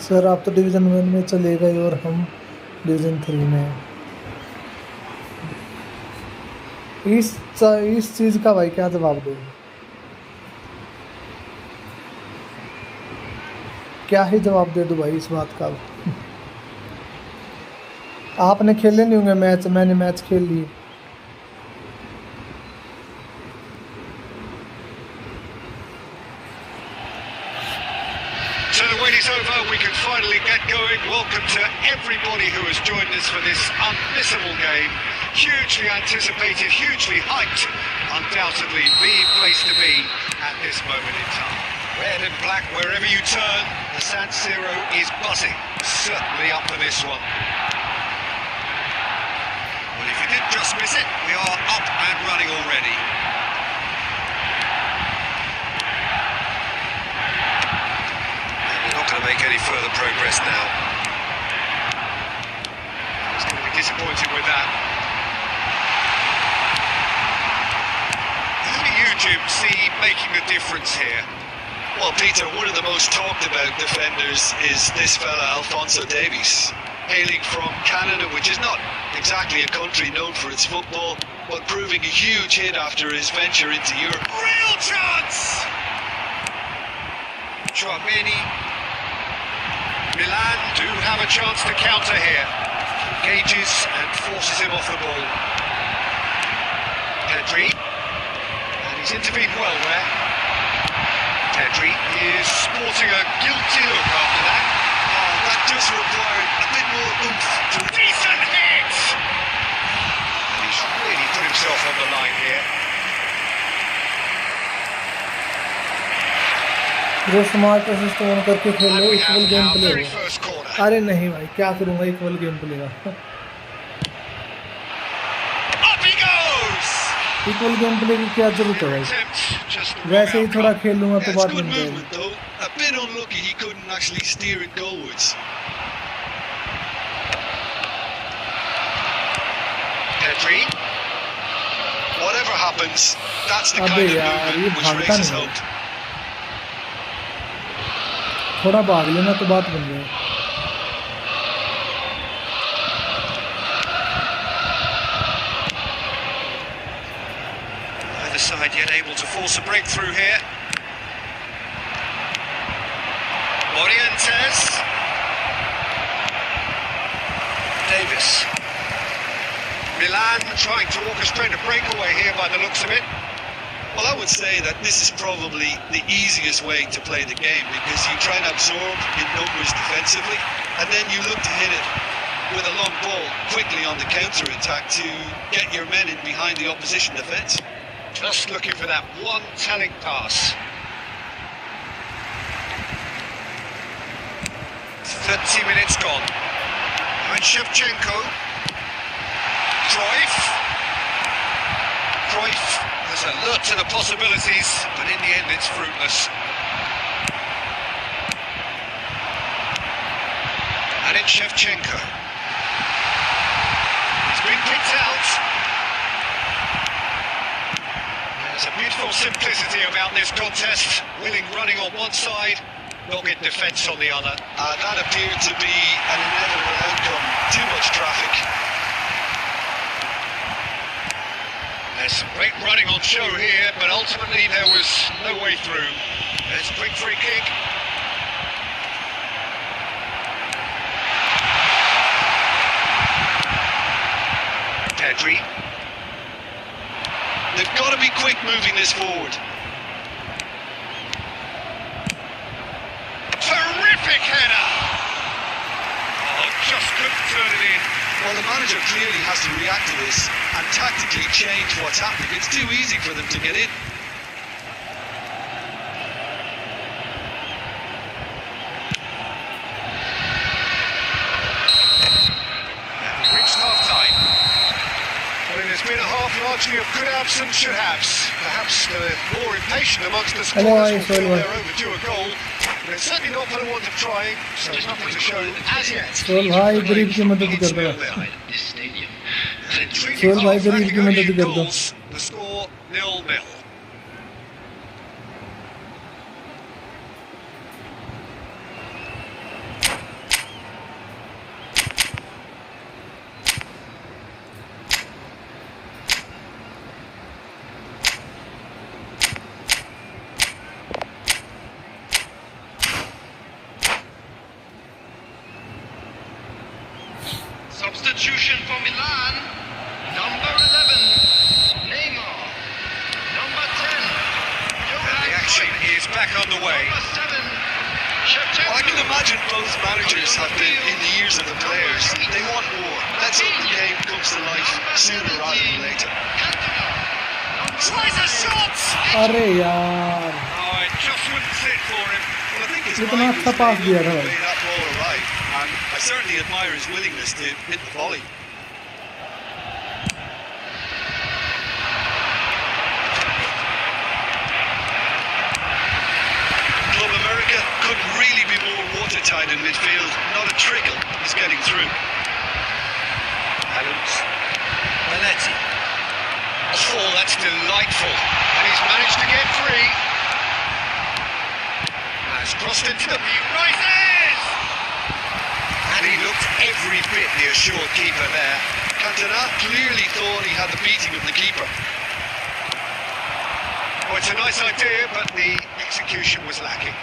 Sir आप तो division one में चले गए और हम डिवीज़न थ्री में हैं। इस चीज़ का भाई क्या जवाब दो, क्या ही जवाब दे दूँ भाई इस बात का। आपने खेले नहीं होंगे मैच, मैंने मैच खेल लिए। So the wait is over, we can finally get going. Welcome to everybody who has joined us for this unmissable game. Hugely anticipated, hugely hyped. Undoubtedly the place to be at this moment in time. Red and black wherever you turn, the San Siro is buzzing. Certainly up for this one. Well, if you did just miss it, we are up and running already. Not going to make any further progress now. He's going to be disappointed with that. Who do you, Jim, see making the difference here? Well, Peter, one of the most talked about defenders is this fella, Alphonso Davies, hailing from Canada, which is not exactly a country known for its football, but proving a huge hit after his venture into Europe. Real chance! Chouameni. Milan do have a chance to counter here. Engages and forces him off the ball. Pedri. And he's intervened well there. Pedri is sporting a guilty look after that. Oh, that just required a bit more oomph to... Decent hit! And he's really put himself on the line here. जो smart assist on करके खेल लो, And we equal have game our play very हो। first corner. अरे नहीं भाई, क्या करूँगा equal game play का। Up he goes! Equal game play की क्या जरूरत है भाई, Attempt, just the वैसे ही wrong थोड़ा outcome. खेल लूँगा तो That's बात good बन जाएगी। movement, though. A bit unlucky he couldn't actually steer it goalwards. Pedri. Whatever happens, that's the अबे kind of यार, ये movement which भागता raises नहीं है। hope. थोड़ा भाग लेना तो बात बन जाए। Either side yet able to force a breakthrough here. Morientes. Davis. Milan trying to orchestrate a breakaway here by the looks of it. Well, I would say that this is probably the easiest way to play the game, because you try and absorb in numbers defensively, and then you look to hit it with a long ball quickly on the counter-attack to get your men in behind the opposition defence. Just looking for that one telling pass. 30 minutes gone. And Shevchenko. Cruyff has alert to the possibilities, but in the end it's fruitless. And it's Shevchenko. He's been picked out. There's a beautiful simplicity about this contest. Willing running on one side, dogged defence on the other. That appeared to be an inevitable outcome. Too much traffic. There's some great running on show here, but ultimately there was no way through. There's a quick free kick. Pedri. They've got to be quick moving this forward. Terrific header! Oh, just couldn't turn it in. Well, the manager clearly has to react to this and tactically change what's happening. It's too easy for them to get in. We've reached half-time. Well, it has been a half largely of good haves and should haves. Perhaps the more impatient amongst the scorers will feel they're overdue a goal. But it's certainly not for the want of trying, so there's nothing to show as yet. सोल भाई गरीब की मदद कर दो। Soul भाई गरीब की मदद कर दो। The score 0-0. Substitution for Milan. Number 11, Neymar. Number 10, Johan. The action is back on the way. Number 7, Well, I can imagine both managers have been in the ears of the players. They want more. Let's hope the game comes to life sooner rather than later. Tries a shot! अरे यार Oh, it just wouldn't sit for him. Well, I think his इतना mind was अच्छा पास made दिया up था the भाई way that ball arrived, and I certainly admire his willingness to hit the volley. Club America couldn't really be more watertight in midfield. Not a trickle is getting through. Adams. Belletti. Oh, that's delightful. And he's managed to get free. Has crossed into the... He rises! And he looked every bit the assured keeper there. Cantona clearly thought he had the beating of the keeper. Oh, it's a nice idea, but the execution was lacking.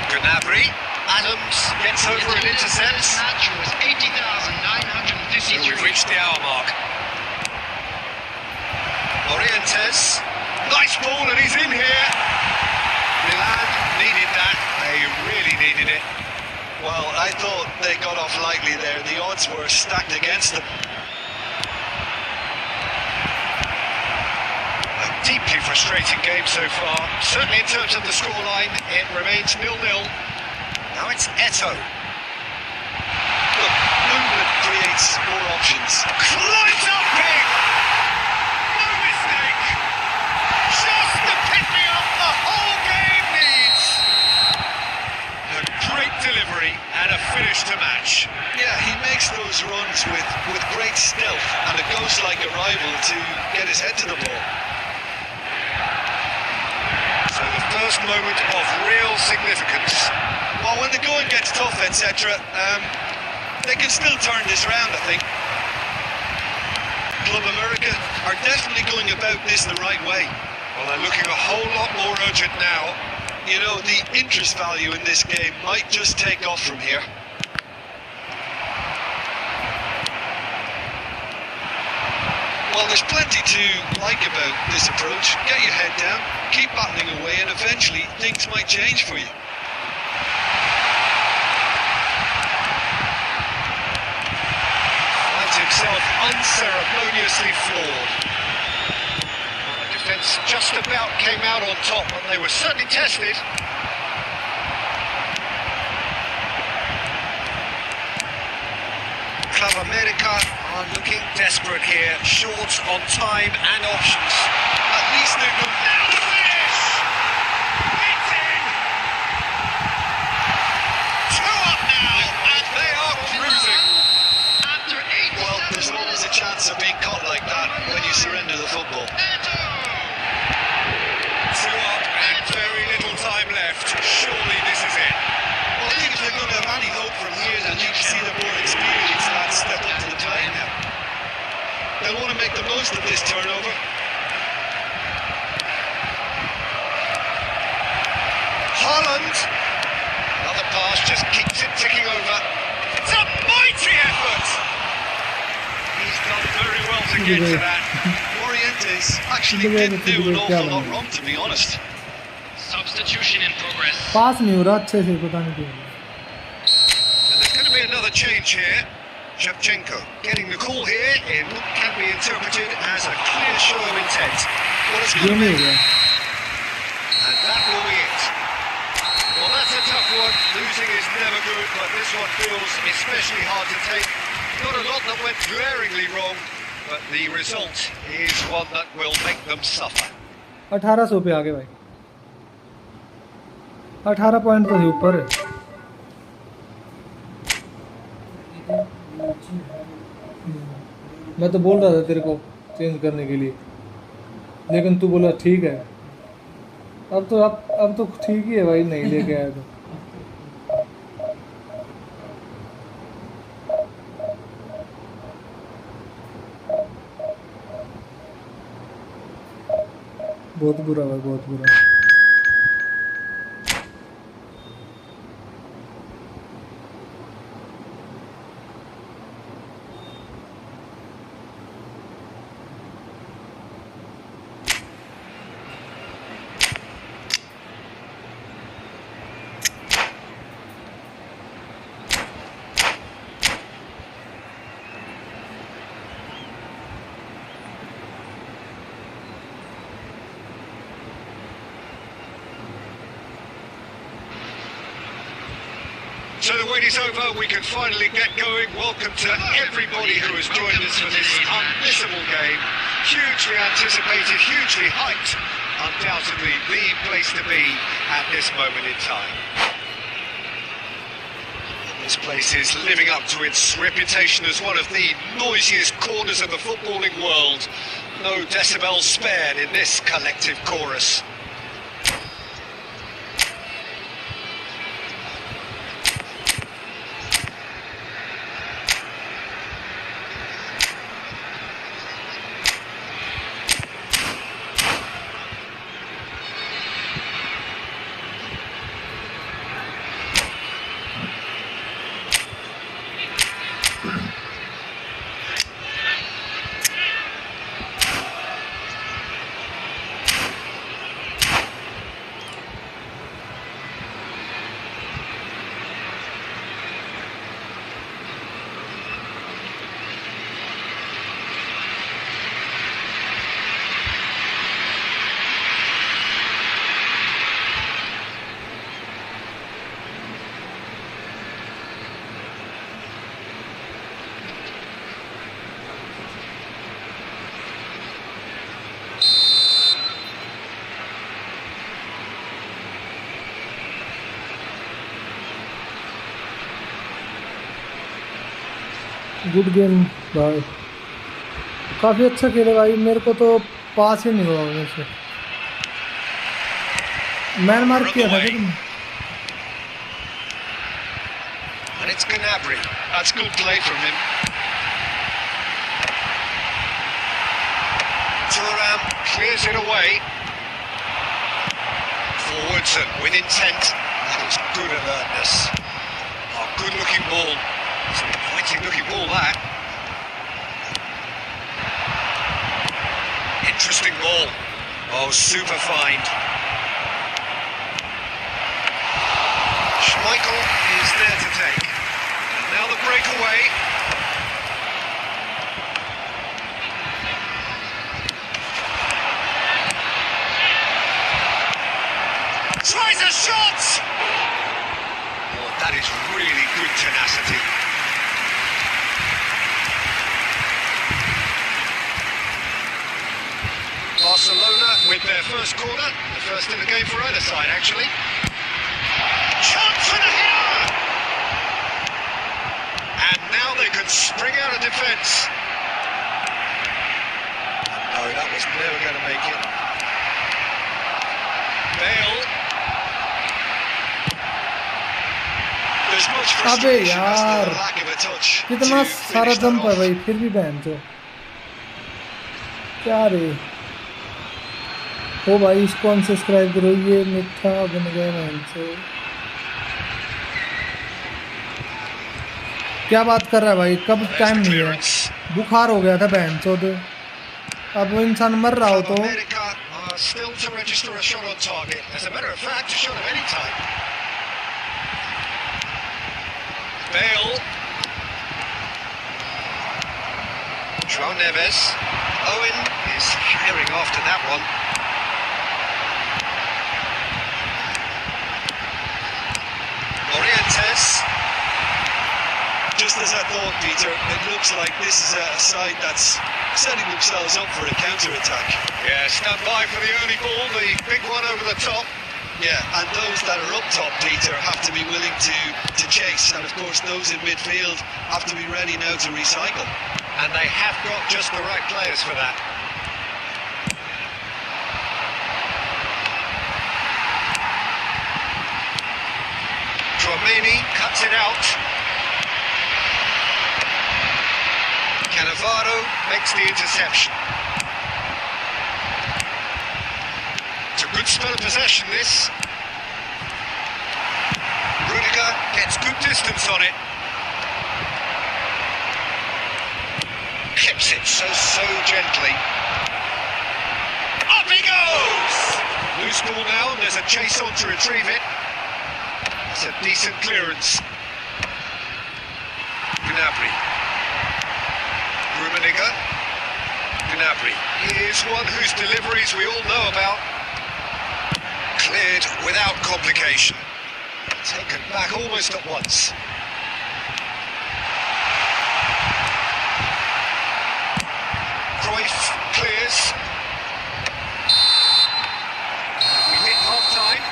Gnabry. Adams gets over and intercepts. Match was 80,953. So we've reached the hour mark. Orientes. Nice ball and he's in here. Milan needed that. They really needed it. Well, I thought they got off lightly there. The odds were stacked against them. A deeply frustrating game so far. Certainly in terms of the scoreline, it remains 0-0. Now it's Eto'o. Look, movement creates more options. Climbs up big! No mistake! Just the pick-me-up the whole game needs! A great delivery and a finish to match. Yeah, he makes those runs with great stealth and a ghost-like arrival to get his head to the ball. So the first moment of real significance. Well, when the going gets tough, etc., they can still turn this round, I think. Club America are definitely going about this the right way. Well, they're looking a whole lot more urgent now. You know, the interest value in this game might just take off from here. Well, there's plenty to like about this approach. Get your head down, keep battling away, and eventually things might change for you. Finds himself unceremoniously floored. The defence just about came out on top, and they were certainly tested. Club America are looking desperate here, short on time and options. At least they're good. Now the finish! It's in! 2 up now, and they are cruising. After 87 Well, there's always a chance of being caught like that when you surrender the football. 2 up and very little time left. Surely this is it. Well, I think if they're going to have any hope from here, they need to see the more experienced lads step up to the plate now. They'll want to make the most of this turnover. Haaland. Another pass just keeps it ticking over. It's a mighty effort. He's done very well to get to that. Orientes actually didn't do an awful lot wrong, to be honest. Substitution in progress. पास नहीं हो रहा अच्छे से पता नहीं क्यों And there's going to be another change here. Shevchenko getting the call here in what can be interpreted as a clear show of intent. Well, it's ये going to नहीं be हो गया And that will be it. Well, that's a tough one. Losing is never good, but this one feels especially hard to take. Not a lot that went glaringly wrong, but the result is one that will make them suffer. 1800 पे आगे भाई 18 point तो है ऊपर मैं तो बोल रहा था तेरे को चेंज करने के लिए लेकिन तू बोला ठीक है अब तो ठीक ही है भाई नहीं लेके आया तो बहुत बुरा भाई बहुत बुरा So the wait is over, we can finally get going. Welcome to everybody who has joined us for this unmissable game. Hugely anticipated, hugely hyped. Undoubtedly the place to be at this moment in time. This place is living up to its reputation as one of the noisiest corners of the footballing world. No decibels spared in this collective chorus. Good game भाई, काफ़ी अच्छा खेले भाई। मेरे को तो पास ही नहीं हुआ उनमें से। मैन मार्क किया था लेकिन। And it's Gnabry. That's good play from him. Thuram clears it away. Forwards and with intent. That was good alertness. Oh, good looking ball. It's an inviting looking ball, that. Interesting ball. Oh, super find. Schmeichel is there to take. And now the breakaway. Tries a shot! Oh, that is really good tenacity. Barcelona with their first corner, the first in the game for either side actually. Chance for the header! And now they can spring out of defence. No, that was never going to make it. Bale. There's much frustration as to the lack of a touch. कितना सारा jump है भाई, फिर भी ban जो क्या रे हो भाई। इसको अनसब्सक्राइब करो, ये मिठा बन गया मैन से। क्या बात कर रहा है भाई, कब टाइम नहीं है, बुखार हो गया था बहन चौध। अब वो इंसान मर रहा हो तो João Neves. Owen is herring after that one. Orientes. Just as I thought, Peter, it looks like this is a side that's setting themselves up for a counter-attack. Yeah, stand by for the early ball, the big one over the top. Yeah, and those that are up top, Peter, have to be willing to chase. And of course, those in midfield have to be ready now to recycle. And they have got just the right players for that. Tchouaméni cuts it out. Cannavaro makes the interception. It's a good spell of possession, this. Rudiger gets good distance on it. Clips it so gently. Up he goes! Loose ball now, and there's a chase on to retrieve it. That's a decent clearance. Gnabry. Rudiger. Gnabry. Here's one whose deliveries we all know about. Cleared without complication. Taken back almost at once. Cruyff clears. We hit half time.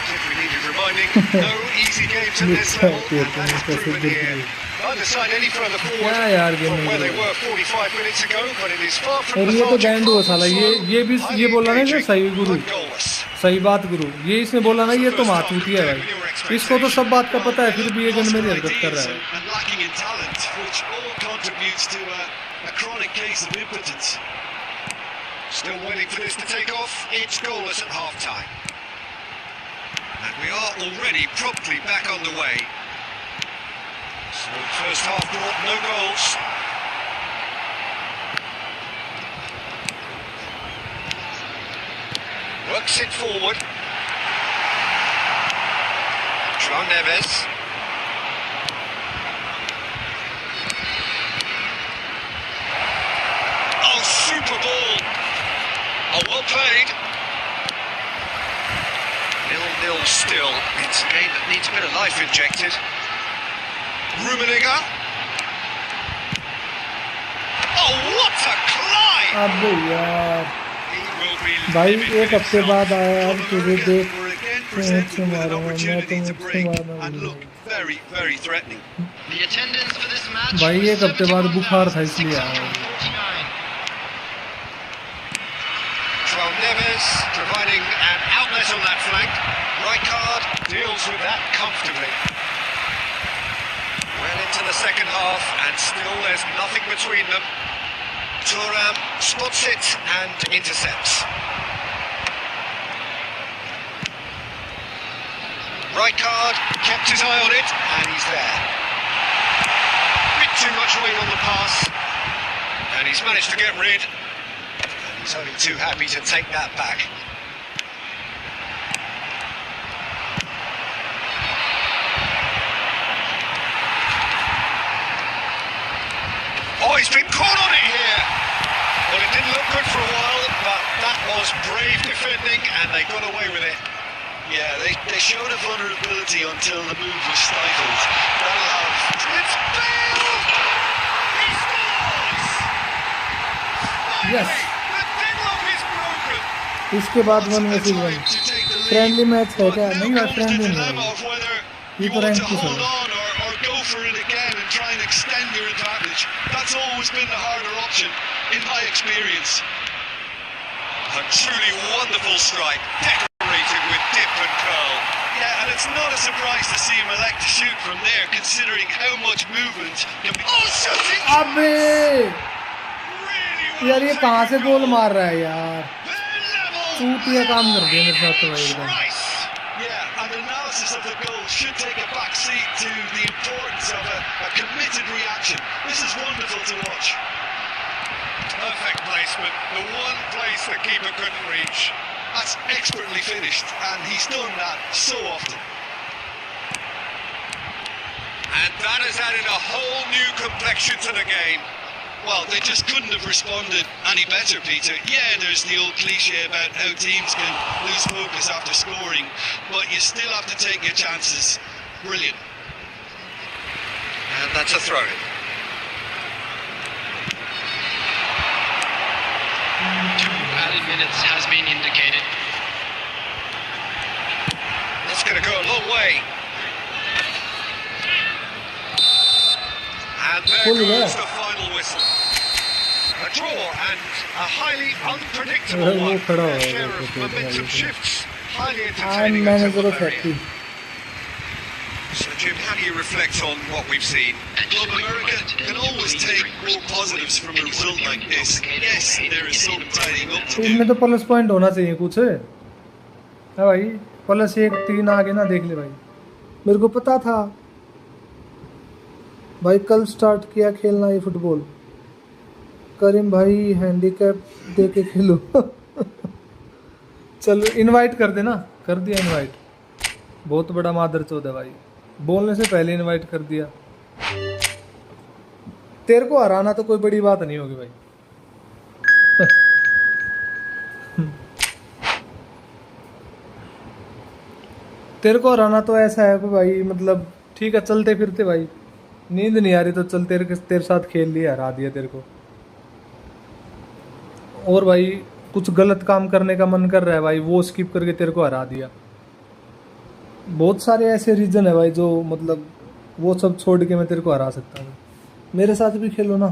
As if we needed reminding, no easy games at this level, and that is proven here. Neither side any further forward from where they were 45 minutes ago, but it is far from और ये तो lethargic, band हुआ साला ये भी ये बोला ना कि सही गुरु but goalless. सही बात गुरु ये इसने बोला ना ये तो मातूती है भाई इसको तो सब बात का पता है फिर भी ये गंद में हरकत कर रहा है And lacking in talent, which all contributes to a chronic case of impotence. Still waiting for this to take off. It's goalless at half time. And we are already promptly back on the way. So first half brought no goals. Works it forward. João Neves. Oh, super ball. Oh, well played. 0-0 still. It's a game that needs a bit of life injected. Rummenigge. Oh, what a climb! अबे यार He will be भाई living एक हफ्ते himself. बाद आया यार तुझे देख We're again तो presented मुझसे with an मारूंगा मैं opportunity तो to मुझसे break मारना and भूल look very, very threatening. The attendance for this match भाई was एक हफ्ते बाद बुखार था इसलिए आया 71,649. João Neves providing an outlet on that flank. Rijkaard deals with that comfortably. Well into the second half, and still there's nothing between them. Thuram spots it and intercepts. Rijkaard kept his eye on it, and he's there. Bit too much weight on the pass, and he's managed to get rid. And he's only too happy to take that back. Oh, he's been caught on it here. Well, it didn't look good for a while, but that was brave defending, and they got away with it. Yeah, they showed a vulnerability until the move was stifled. That'll have... It's Bale! He scores! Yes. The deadlock is broken. इसके बाद one a message one time to take the lead. Friendly match है But क्या now नहीं यार comes the friendly नहीं dilemma है of whether ये you तो want रैंक to की hold है on or go for it again and try and extend your advantage. That's always been the harder option, in my experience. A truly wonderful strike, decorated with dip and curl. Yeah, and it's not a surprise to see him elect to shoot from there, considering how much movement can be... Oh, shooting! अबे Really यार ये well कहाँ से taken गोल goal. मार रहा है यार They're level. चूतिया काम कर दिया मेरे साथ तो भाई एकदम Rice. Yeah, and analysis of the goal should take a back seat to the importance of a committed reaction. This is wonderful to watch. Perfect placement, the one place the keeper couldn't reach. That's expertly finished, and he's done that so often. And that has added a whole new complexion to the game. Well, they just couldn't have responded any better, Peter. Yeah, there's the old cliche about how teams can lose focus after scoring, but you still have to take your chances. Brilliant. And that's a throw-in. Two added minutes has been indicated. That's going to go a long way. And there Fully goes there. the final whistle. A draw and a highly unpredictable वो one. खड़ा A होगा share of तो momentum shifts. Highly I'm entertaining manager until the of very factory end. So Jim, how do you reflect on what we've seen? Club America can always take more positives from a result like this. Yes, there is some tidying up to do. इसमें तो plus point होना चाहिए कुछ है भाई plus 1-3 आगे ना देख ले भाई मेरे को पता था भाई कल स्टार्ट किया खेलना ये फुटबॉल करीम भाई हैंडीकैप दे के खेलो चलो इनवाइट कर देना कर दिया इनवाइट बहुत बड़ा मादर चौथ है भाई बोलने से पहले इनवाइट कर दिया तेरे को हराना तो कोई बड़ी बात नहीं होगी भाई तेरे को हराना तो ऐसा है कि भाई मतलब ठीक है, चलते फिरते भाई, नींद नहीं आ रही तो चल, तेरे साथ खेल लिया, हरा दिया तेरे को। और भाई कुछ गलत काम करने का मन कर रहा है भाई, वो स्किप करके तेरे को हरा दिया। बहुत सारे ऐसे रीजन है भाई जो मतलब वो सब छोड़ के मैं तेरे को हरा सकता हूँ। मेरे साथ भी खेलो ना,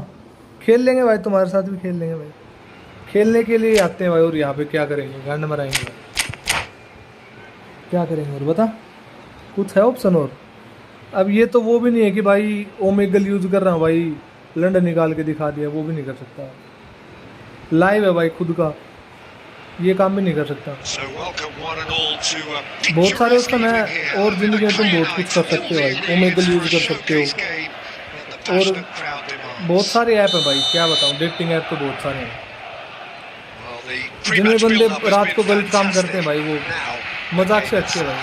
खेल लेंगे भाई, तुम्हारे साथ भी खेल लेंगे भाई, खेलने के लिए आते हैं भाई। और यहाँ पे क्या करेंगे, गंड मराएंगे भाई, क्या करेंगे और बता, कुछ है ऑप्शन? और अब ये तो वो भी नहीं है कि भाई ओमेगल यूज कर रहा हूँ भाई, लंड निकाल के दिखा दिया, वो भी नहीं कर सकता। लाइव है भाई खुद का, ये काम भी नहीं कर सकता। बहुत सारे ऑप्शन है और जिंदगी में तुम बहुत कुछ कर सकते हो भाई, ओमेगल यूज कर सकते हो, और बहुत सारे ऐप है भाई, क्या बताऊँ, डेटिंग ऐप तो बहुत सारे हैं जिनमें बंदे रात को गलत काम करते हैं भाई, वो मजाक से अच्छे भाई।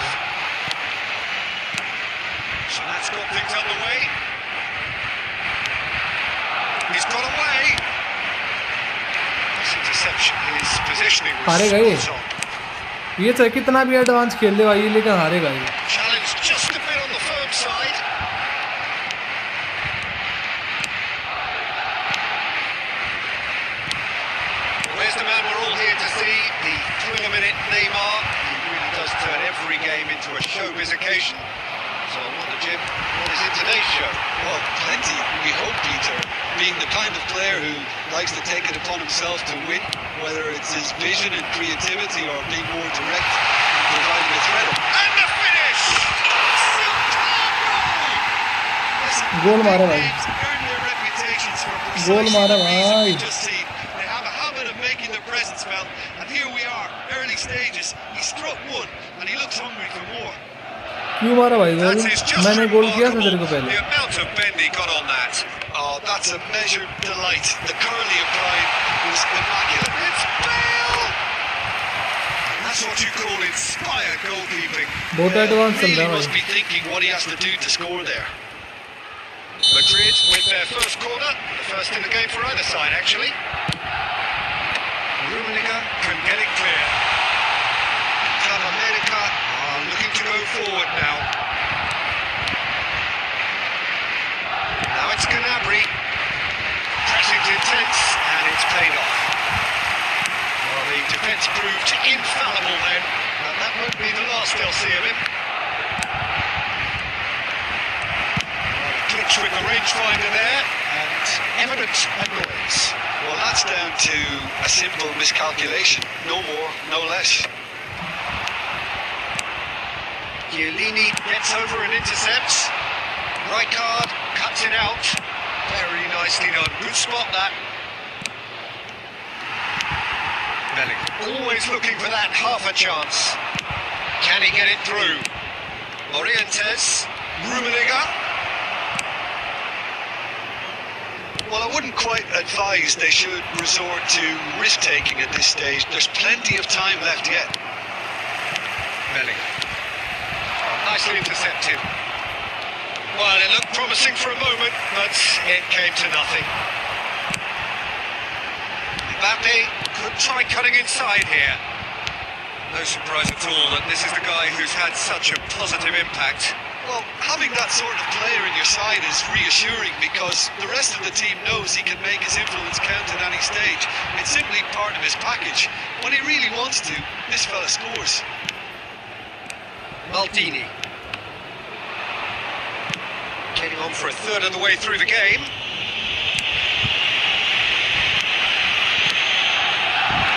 हारेगा ये चाहे कितना भी एडवांस खेल ले भाई, लेकिन हारेगा ये। So I wonder, Jim, what is in today's show? Well, plenty. We hope, Peter, being the kind of player who likes to take it upon himself to win, whether it's his vision and creativity or being more direct and providing a threat. And the finish! गोल मारा भाई, गोल मारा भाई। They have a habit of making their presence felt, and here we are, early stages. He struck one, and he looks hungry for more. क्यों मारा भाई गोल? मैंने गोल किया था तेरे को पहले। The amount of bend he got on that. Oh, that's a measured delight. The curl he applied was immaculate. It's Bale! That's what you call inspired goalkeeping. बहुत एडवांस चल Really रहा है must भाई। be thinking what he has to do to score there. Madrid with their first corner, the first in the game for either side actually. Rummenigge can get it clear. Club America are looking to go forward now. Now it's Gnabry. Pressing's intense and it's paid off. Well, the defence proved infallible then, but that won't be the last they'll see of him. Glitch with the rangefinder there, and evident annoyance. Well, that's down to a simple miscalculation. No more, no less. Chiellini gets over and intercepts. Rijkaard cuts it out. Very nicely done. Good spot that. Bellingham always looking for that half a chance. Can he get it through? Morientes. Rummenigge. Well, I wouldn't quite advise they should resort to risk-taking at this stage. There's plenty of time left yet. Bellingham. Nicely intercepted. Well, it looked promising for a moment, but it came to nothing. Mbappe could try cutting inside here. No surprise at all that this is the guy who's had such a positive impact. Well, having that sort of player in your side is reassuring because the rest of the team knows he can make his influence count at any stage. It's simply part of his package. When he really wants to, this fella scores. Maldini. Getting on for a third of the way through the game.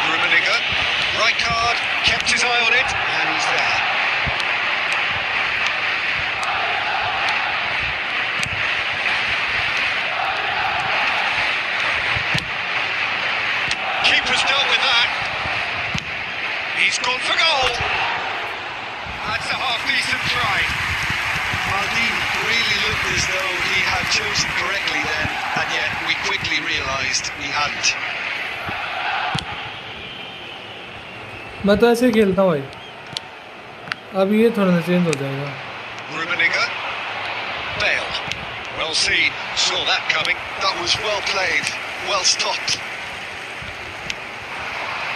Rummenigge. Rijkaard kept his eye on it, and he's there. Keeper's dealt with that. He's gone for goal. That's a half-decent try. Maldini really looked as though he had chosen correctly then, and yet we quickly realised he hadn't. मैं तो ऐसे ही खेलता हूँ भाई, अब ये थोड़ा ना चेंज हो जाएगा। Rummenigge. Bale. Well seen. Saw that coming. That was well played, well stopped.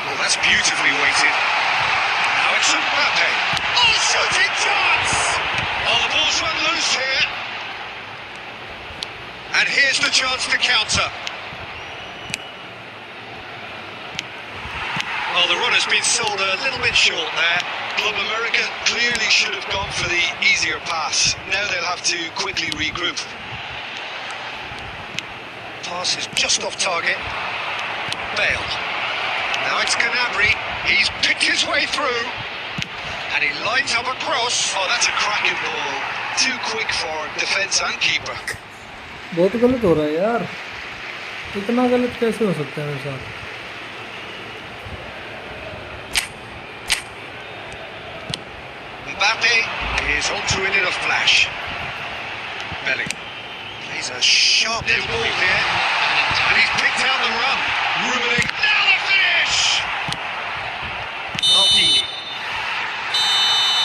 Well, that's beautifully weighted. Now It's Mbappe. Oh, shooting chance! Oh, the ball's run loose here. And here's the chance to counter. Well, the run has been sold a little bit short there. Club America clearly should have gone for the easier pass. Now they'll have to quickly regroup. Pass is just off target. Bale. Now it's Gnabry. He's picked his way through. And he lines up a cross. Oh, that's a cracking ball. Too quick for defence and keeper. बहुत गलत हो रहा है यार, इतना गलत कैसे हो सकता है मेरे साथ। Mbappe is onto it in a flash. Bellingham plays a sharp little ball here, and he's picked out the run. Rubening, now the finish! Maldini.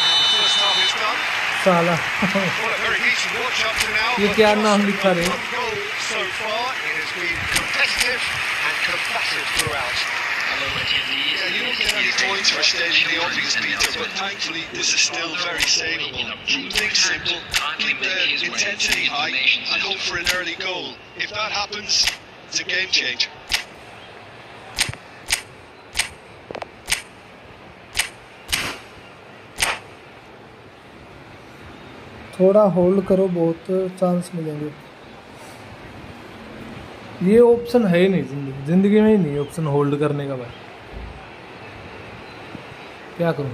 And the first half is done. साला Well, a very decent watch up to now. ये क्या नाम लिखा रे? One goal so far. It has been competitive and combative throughout. Yeah, you don't get any points for stating the obvious, Peter, but thankfully this is still very savable. Keep things simple, keep the intensity high, and hope for an early goal. If that happens, it's a game changer. थोड़ा hold करो, बहुत chance मिलेंगे। ये option है ही नहीं जिंदगी में ही नहीं ऑप्शन होल्ड करने का भाई, क्या करूं।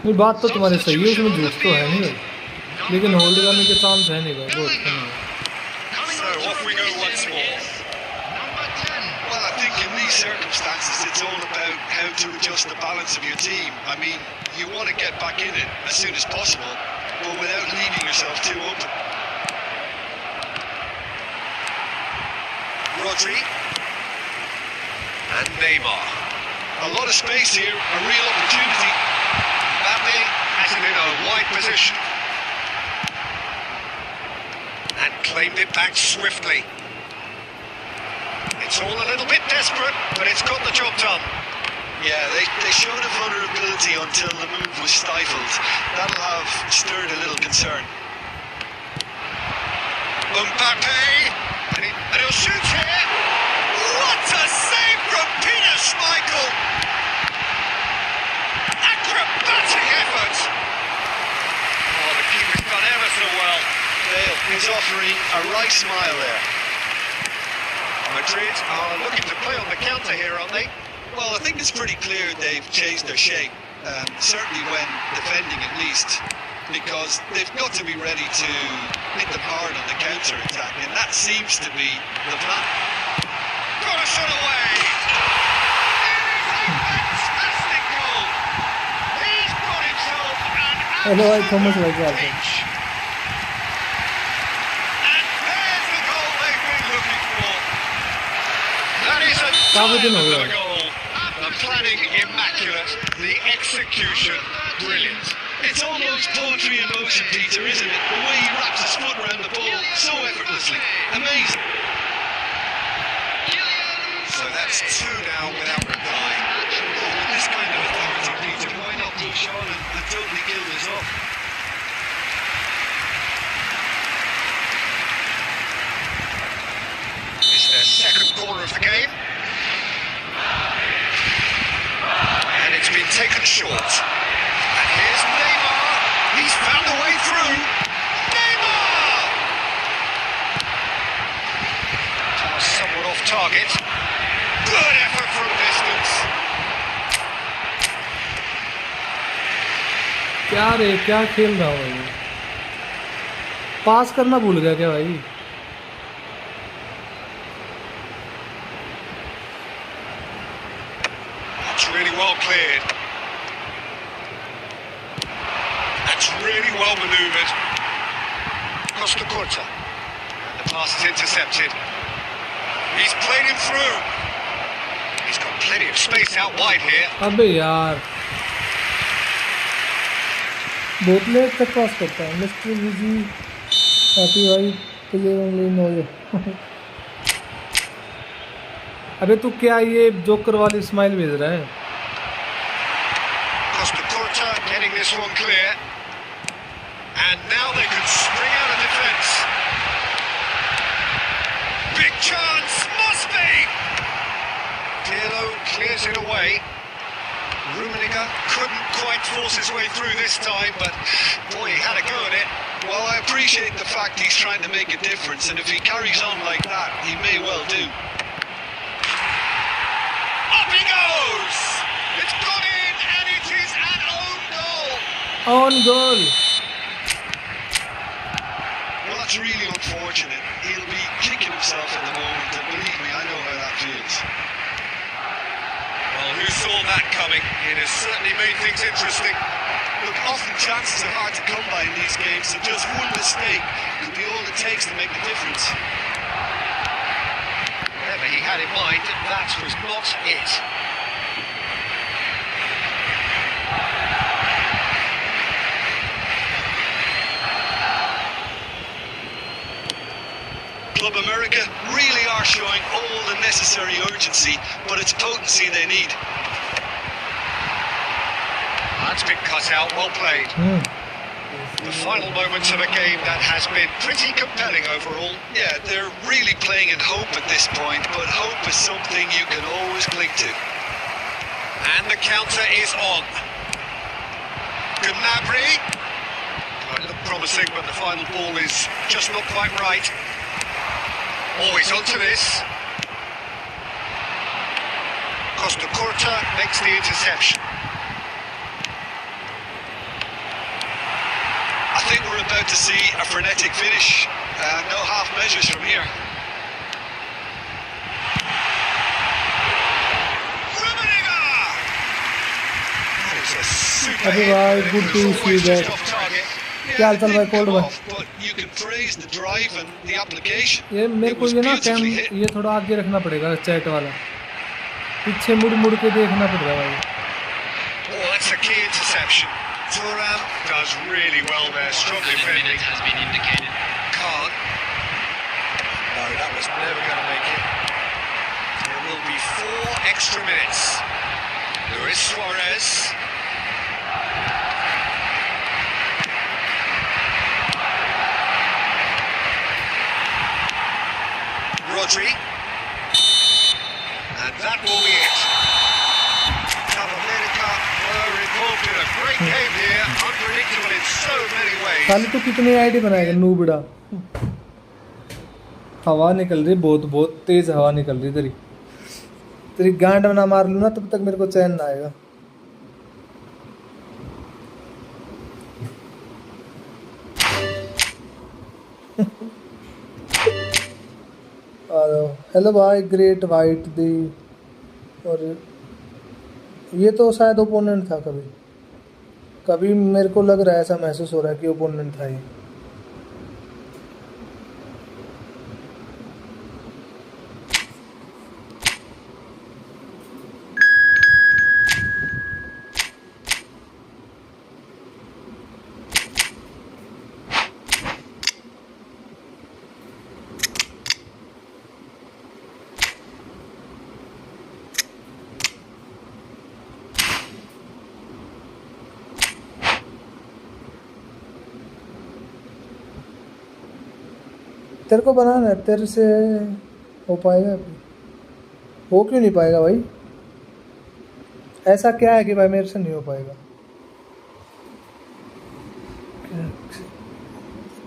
नहीं, बात तो तुम्हारी सही है, उसमें झूठ तो है नहीं भाई, लेकिन होल्ड करने के चांस है नहीं भाई, बहुत कम है। So off we go once more. Well, I think in these circumstances it's all about how to adjust the balance of your team. I mean, you want to get back in it as soon as possible, but without leaving yourself too open. Rodri and Neymar. A lot of space here, a real opportunity. Mbappe has it in a wide position and claimed it back swiftly. It's all a little bit desperate, but it's got the job done. Yeah, they showed a vulnerability until the move was stifled. That'll have stirred a little concern. Mbappe, and he'll shoot here. What a save from Peter Schmeichel! Acrobatic effort. Oh, the keeper's done ever so well. Bale is offering a right smile there. Madrid are looking to play on the counter here, aren't they? Well, I think it's pretty clear they've changed their shape, certainly when defending at least, because they've got to be ready to hit them hard on the counter-attack, and that seems to be the plan. Got a shot away! It is a fantastic goal! He's got himself an Hello, Thomas absolute Lagal. peach. And there's the goal they've been looking for. That is a दिन हो diamond गया। of a goal. The planning immaculate, the execution brilliant. It's almost poetry in motion, Peter, isn't it? The way he wraps his foot around the ball so effortlessly. Amazing. So that's two now without reply. With this kind of authority, Peter, why not push on and totally kill this off? It's their second corner of the game. And it's been taken short. And here's Neymar. He's found a way through. Neymar! Pass somewhat off target. Good effort from distance. क्या रे, क्या खेल रहा हूँ भाई, पास करना भूल गया क्या भाई। That's really well cleared. That's really well manoeuvred. Costa Corta. And the pass is intercepted. He's played him through. He's got plenty of space out wide here. अबे यार, बहुत लेट तक पास करता है मिस्टर विजी। हैप्पी भाई, प्लेयर ओनली नो। अबे तू क्या ये जोकर वाली स्माइल भेज रहा है? Getting this one clear, and now they can spring out of defence. Big chance, must be. Pirlo clears it away. Rummenigge couldn't quite force his way through this time, but boy, he had a go at it. Well, I appreciate the fact he's trying to make a difference, and if he carries on like that, he may well do. Up he goes! It's gone in, and it is an own goal! On goal! Well, that's really unfortunate. He'll be kicking himself at the moment, and believe me, I know how that feels. Well, who saw that coming? It has certainly made things interesting. Look, often chances are hard to come by in these games, so just one mistake could be all it takes to make the difference. Whatever he had in mind, that was not it. Club America really are showing all the necessary urgency, but it's potency they need. That's been cut out, well played. The final moments of a game that has been pretty compelling overall. Yeah, they're really playing in hope at this point, but hope is something you can always cling to. And the counter is on. Gnabry. It looked promising, but the final ball is just not quite right. Always onto this. Costa Curta makes the interception. I think we're about to see a frenetic finish. No half measures from here. Rummenigge! That is a super अबे hit, भाई but it good was to see always that. just off target. क्या हाल चाल भाई cold भाई? But you can praise the drive and the application. ये मेरे It को was ये ना कैम beautifully hit. ये थोड़ा आगे रखना पड़ेगा चैट वाला. पीछे मुड़ मुड़ के देखना पड़ेगा भाई. Oh, that's a key interception. Thuram does really well there, strong Added defending. minute has been indicated. Can't. No, that was never going to make it. There will be 4 extra minutes. Luis Suarez. Rodri. And that will be it. Club America were involved in a great game here, unpredictable in so many ways. साले तू कितनी ID बनाएगा नूबड़ा? हवा निकल रही, बहुत बहुत तेज हवा निकल रही तेरी. तेरी गांड में ना मार लूँ ना तब तक मेरे को चैन ना आएगा. हेलो भाई ग्रेट वाइट दी. और ये तो शायद ओपोनेंट था. कभी कभी मेरे को लग रहा है, ऐसा महसूस हो रहा है कि ओपोनेंट था ये. तेरे को बनाना है, तेरे से हो पाएगा? हो क्यों नहीं पाएगा भाई? ऐसा क्या है कि भाई मेरे से नहीं हो पाएगा?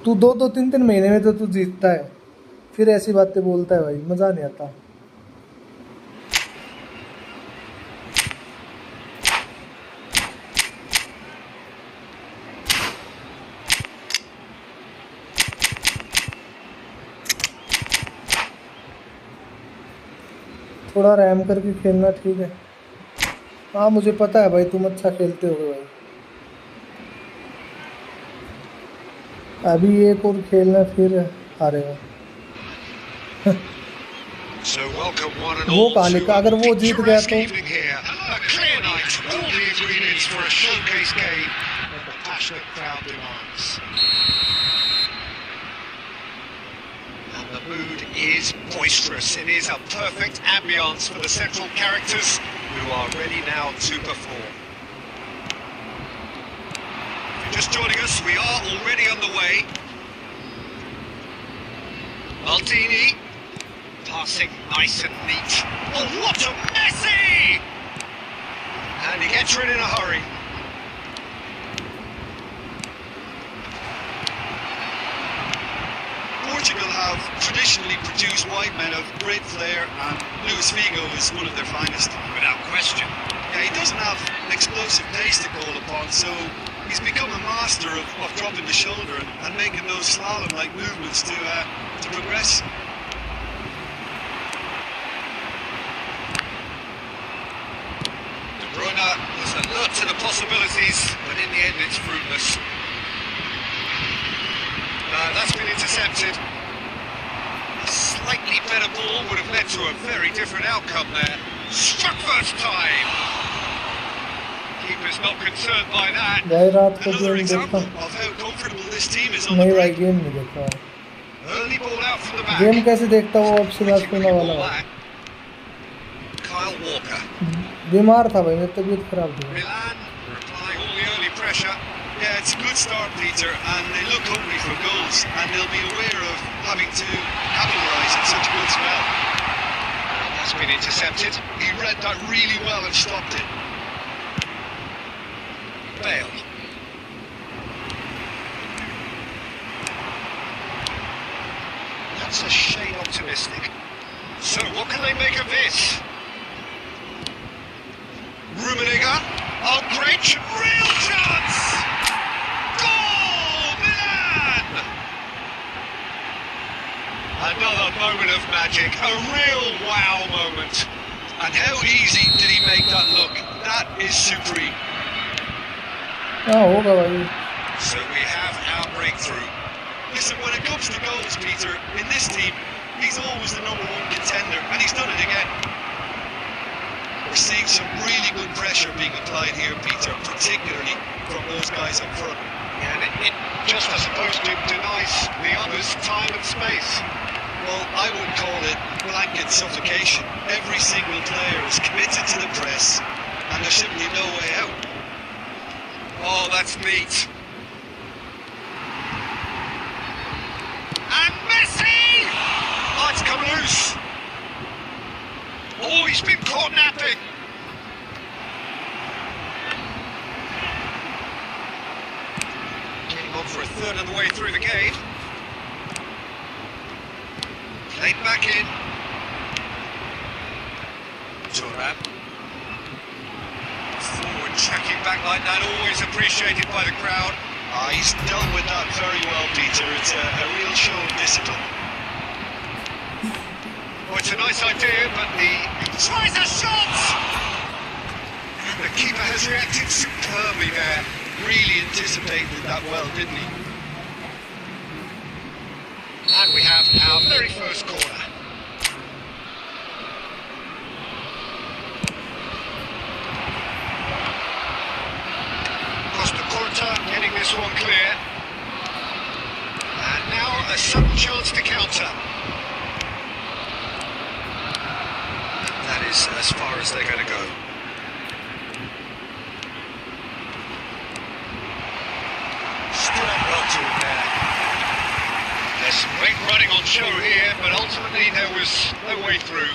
तू 2-3 महीने में तो तू जीतता है, फिर ऐसी बातें बोलता है भाई, मज़ा नहीं आता. थोड़ा रैम करके खेलना ठीक है. हाँ मुझे पता है भाई तुम अच्छा खेलते हो भाई. अभी एक और खेलना फिर हारेगा. So welcome one and वो all कहानी to का अगर वो a जीत गया picturesque तो evening here. A clear night, all the ingredients for a showcase game that the passionate crowd demands. And the mood is boisterous. It is a perfect ambience for the central characters who are ready now to perform. If you're just joining us, we are already underway. Maldini, passing nice and neat. Oh, what a Messi! And he gets rid in a hurry. Portugal have traditionally produced wide men of great flair, and Luis Figo is one of their finest. Without question. Yeah, he doesn't have explosive pace to call upon, so he's become a master of dropping the shoulder and making those slalom-like movements to progress. De Bruyne was alert to the possibilities, but in the end it's fruitless. That's been intercepted. A slightly better ball would have led to a very different outcome there. Struck first time. Keeper's not concerned by that. भाई रात को Another game example देखता of how comfortable this team is on the नहीं भाई break. Game नहीं देखता Early ball out from the back. Game कैसे देखता वो अब से बात करने वाला Ball है back. Kyle Walker. बीमार था भाई मेरी तबीयत खराब थी Milan replying all the early pressure. Yeah, it's a good start, Peter, and they look hungry for goals, and they'll be aware of having to capitalise on such a good spell. That's been intercepted. He read that really well and stopped it. Bale. That's a shade optimistic. So what can they make of this? Rummenigge. Oh, great! Real chance! Goal! Milan! Another moment of magic. A real wow moment. And how easy did he make that look? That is supreme. हाँ होगा भाई So we have our breakthrough. Listen, when it comes to goals, Peter, in this team, he's always the #1 contender, and he's done it again. We're seeing some really good pressure being applied here, Peter, particularly from those guys up front. And it just, I suppose, denies the others time and space. Well, I would call it blanket suffocation. Every single player is committed to the press, and there's simply no way out. Oh, that's neat. And Messi! Oh, it's come loose. Oh, he's been caught napping. Getting on for a third of the way through the game. Played back in. Thuram. Forward tracking back like that, always appreciated by the crowd. He's dealt with that very well, Peter. It's a real show of discipline. Oh, it's a nice idea, but he tries a shot! And the keeper has reacted superbly there. Really anticipated that well, didn't he? And we have our very first corner. Getting this one clear. And now a sudden chance to counter. That is as far as they're going to go. Stood up well to it there. There's some great running on show here, but ultimately there was no way through.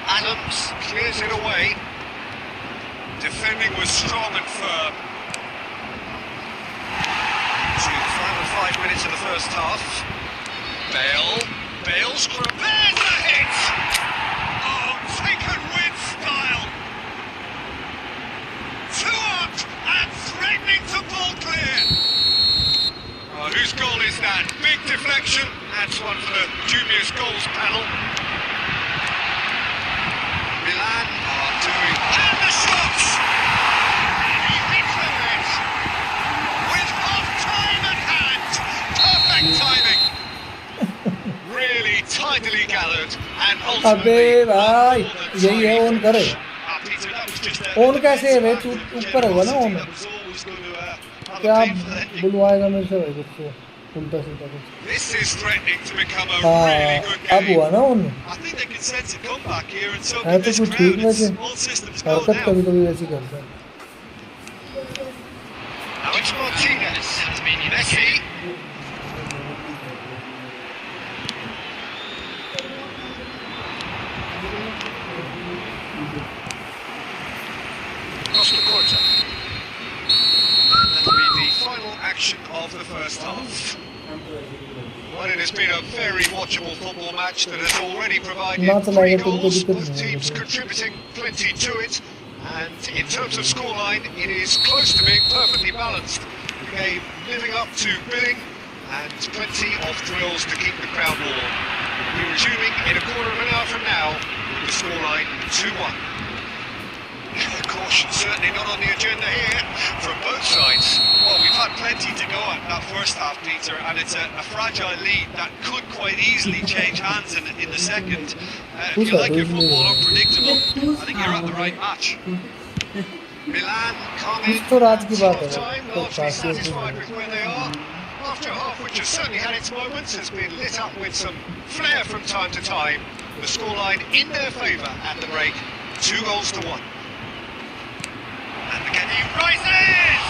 Adams clears it away. Defending was strong and firm. To the final 5 minutes of the first half. Bale's grip. There's the hit! Oh, taken with style. 2 up and threatening to ball clear. Oh, whose goal is that? Big deflection. That's one for the dubious goals panel. Milan are doing... And the shots! He hits the net! With half-time at hand! Perfect timing! Really tidily gathered and अबे ultimately... भाई यही है on करे Peter, that was just on कैसे है भाई ऊपर होगा ना on that was always going to क्या have a painful ending. बुलवाएगा मेरे से भाई कुछ उल्टा सीधा कुछ। This is threatening to become a हाँ really good अब हुआ game. ना उन्हें। I think they can sense a comeback here, and so है can तो this कुछ ठीक crowd. It's वैसे all systems go हरकत now. कभी कभी वैसी करता है। Now it's Martinez. Has been Messi. indicated. Costa Corta. That'll be the final action of the first half. Well, it has been a very watchable football match that has already provided ना चलाएगा 3 तो उनको goals, दिक्कत both नहीं teams होगी। contributing plenty to it. And in terms of scoreline, it is close to being perfectly balanced. The game living up to billing and plenty of thrills to keep the crowd warm. We're resuming in a quarter of an hour from now with the scoreline 2-1. Caution certainly not on the agenda here from both sides. Well, we've had plenty to go at that first half, Peter, and it's a fragile lead that could quite easily change hands in the second. If you like your football unpredictable, I think you're at the right match. Milan come in इस तो राज की बात है time, तो largely काफी satisfied with where they are. After a half which has certainly had its moments, has been lit up with some flair from time to time. The scoreline in their favour at the break, 2-1. And the game rises!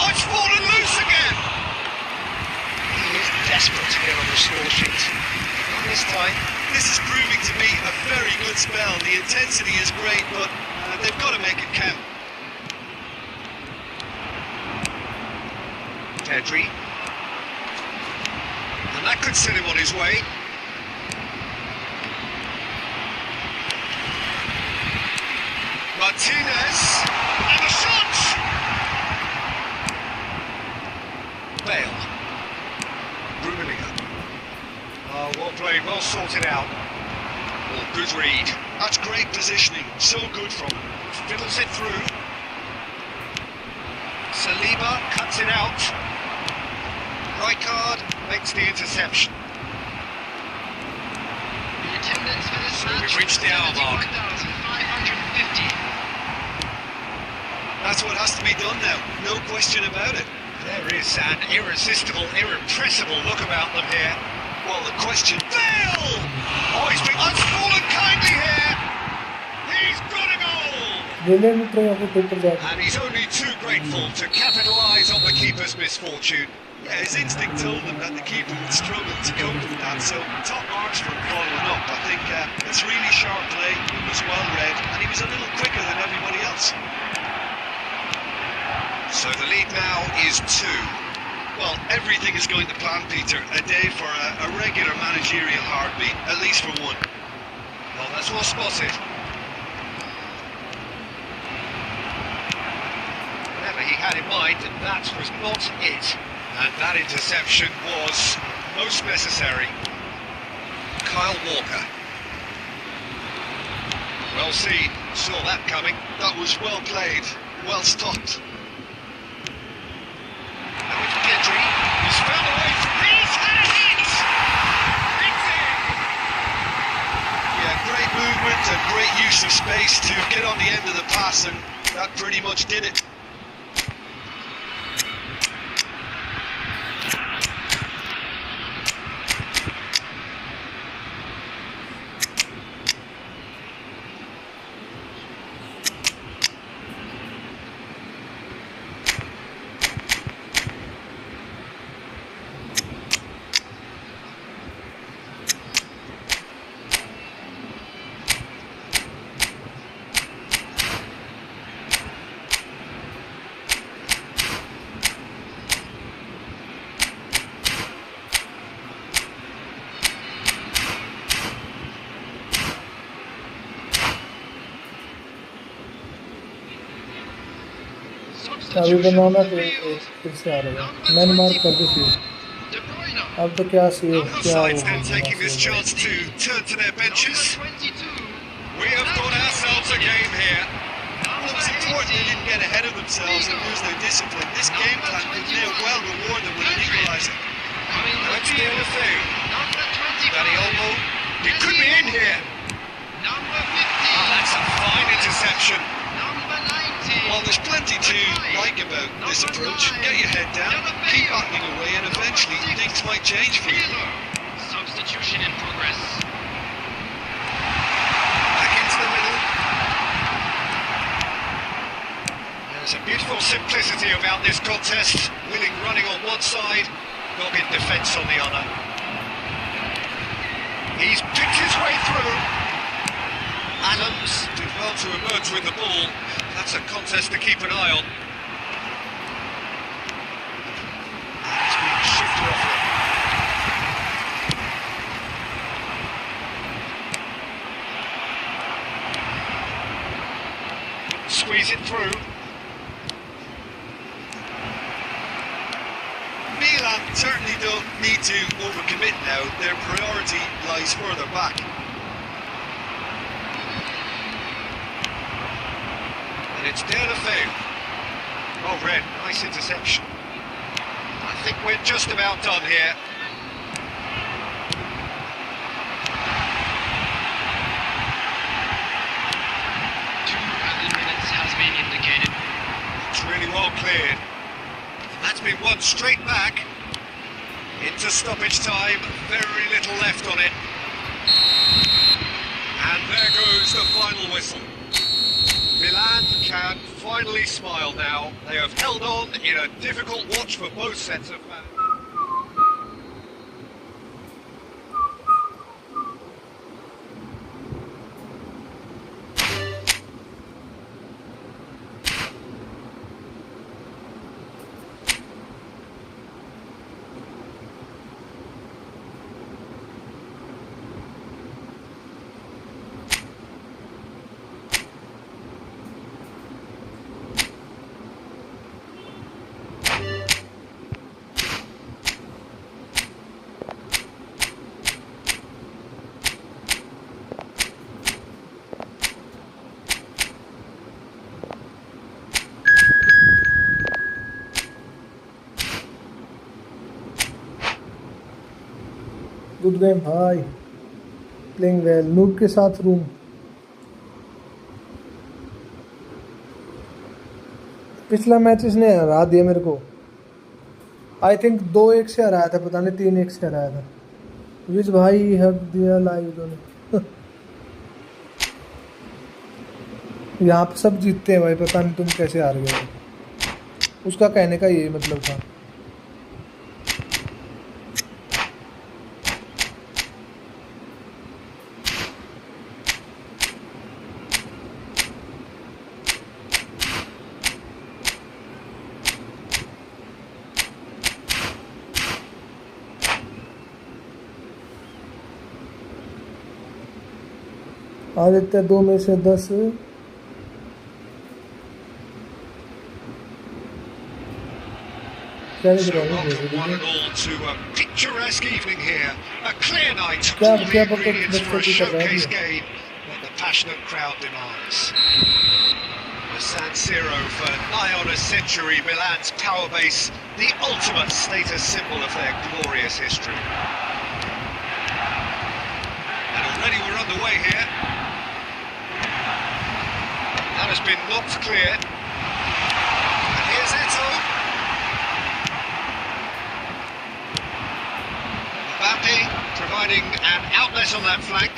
Oh, it's fallen loose again! He is desperate to get on the score sheet. Not this time. This is proving to be a very good spell. The intensity is great, but they've got to make it count. Pedri. And that could set him on his way. Martinez. And the shot! Bale. Rubelia. Oh, well played, well sorted out. Oh, good read. That's great positioning. So good from him. Fiddles it through. Silva cuts it out. Rijkaard makes the interception. The attendance for this So match we've reached the hour mark. 71,550. That's what has to be done now. No question about it. There is an irresistible, irrepressible look about them here. Well, the question... Bale! Oh, he's been unspooled kindly here. He's got a goal! Brilliant try आपको ऊपर जाके And he's only too grateful to capitalise on the keeper's misfortune. Yeah, his instinct told him that the keeper would struggle to cope with that, so top marks for him following up. I think it's really sharp play, it was well read, and he was a little quicker than everybody else. So the lead now is 2. Well, everything is going to plan, Peter. A day for a regular managerial heartbeat, at least for one. Well, that's well spotted. Whatever he had in mind, that was not it. And that interception was most necessary. Kyle Walker. Well seen, saw that coming. That was well played, well stopped. And with Pedri, he's found a way through. He's had it! It's in! Yeah, great movement and great use of space to get on the end of the pass, and that pretty much did it. अभी बनाना फिर से आ रहा है मैंने mark कर दी थी अब तो क्या सी Both क्या sides then taking this chance to turn to their benches. We have got ourselves a game here. Well, it was important they didn't get ahead of themselves and lose their discipline. This game plan could now well reward them with an equaliser. Let's do the thing. Danny Olmo, he could be in here. Number 50. Oh, that's a fine interception. Number 90. Well, Well, there's plenty to like about this approach. Get your head down, keep backing away, and eventually things might change for you. Substitution in progress. Back into the middle. There's a beautiful simplicity about this contest. Willing running on one side, dogged defence on the other. He's picked his way through. Adams did well to emerge with the ball. That's a contest to keep an eye on. And it's been shifted off it. Squeeze it through. Milan certainly don't need to overcommit now. Their priority lies further back. And it's Deulofeu. Oh, Red, nice interception. I think we're just about done here. Has been indicated. It's really well cleared. That's been won straight back. Into stoppage time, very little left on it. And there goes the final whistle. Milan can finally smile now. They have held on in a difficult watch for both sets of fans. Good game, hi. Playing well. Noob के साथ room. पिछला match इसने हरा दिया मेरे को. I think 2-1 से हराया था, पता नहीं 3-1 से हराया था. विज भाई हक दिया लाइव ने. यहाँ पे सब जीतते हैं भाई, पता नहीं तुम कैसे हार गए. उसका कहने का यही मतलब था. आदित्य 2 में से 10. Welcome one and all to a picturesque evening here. A clear night, all the ingredients for a showcase game, what the passionate crowd demands. The San Siro for nigh on a century, Milan's power base, the ultimate status symbol of their glorious history. And already we're underway here. That has been knocked clear. And here's Eto. Mbappe providing an outlet on that flank.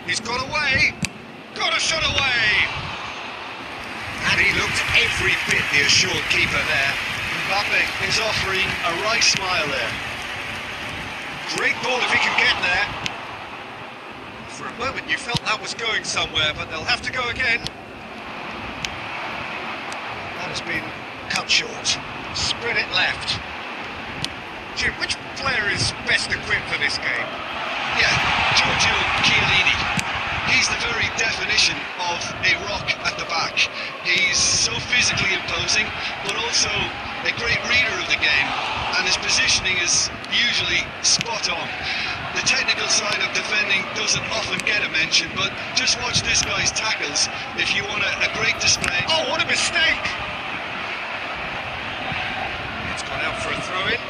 He's got away. Got a shot away. And he looked every bit the assured keeper there. Mbappe is offering a right smile there. Great ball if he can get there. For a moment you felt that was going somewhere, but they'll have to go again. That has been cut short. Spread it left. Jim, which player is best equipped for this game? Yeah, Giorgio Chiellini. He's the very definition of a rock at the back. He's so physically imposing, but also a great reader of the game, and his positioning is usually spot on. The technical side of defending doesn't often get a mention, but just watch this guy's tackles if you want a great display. Oh, what a mistake! It's gone out for a throw-in.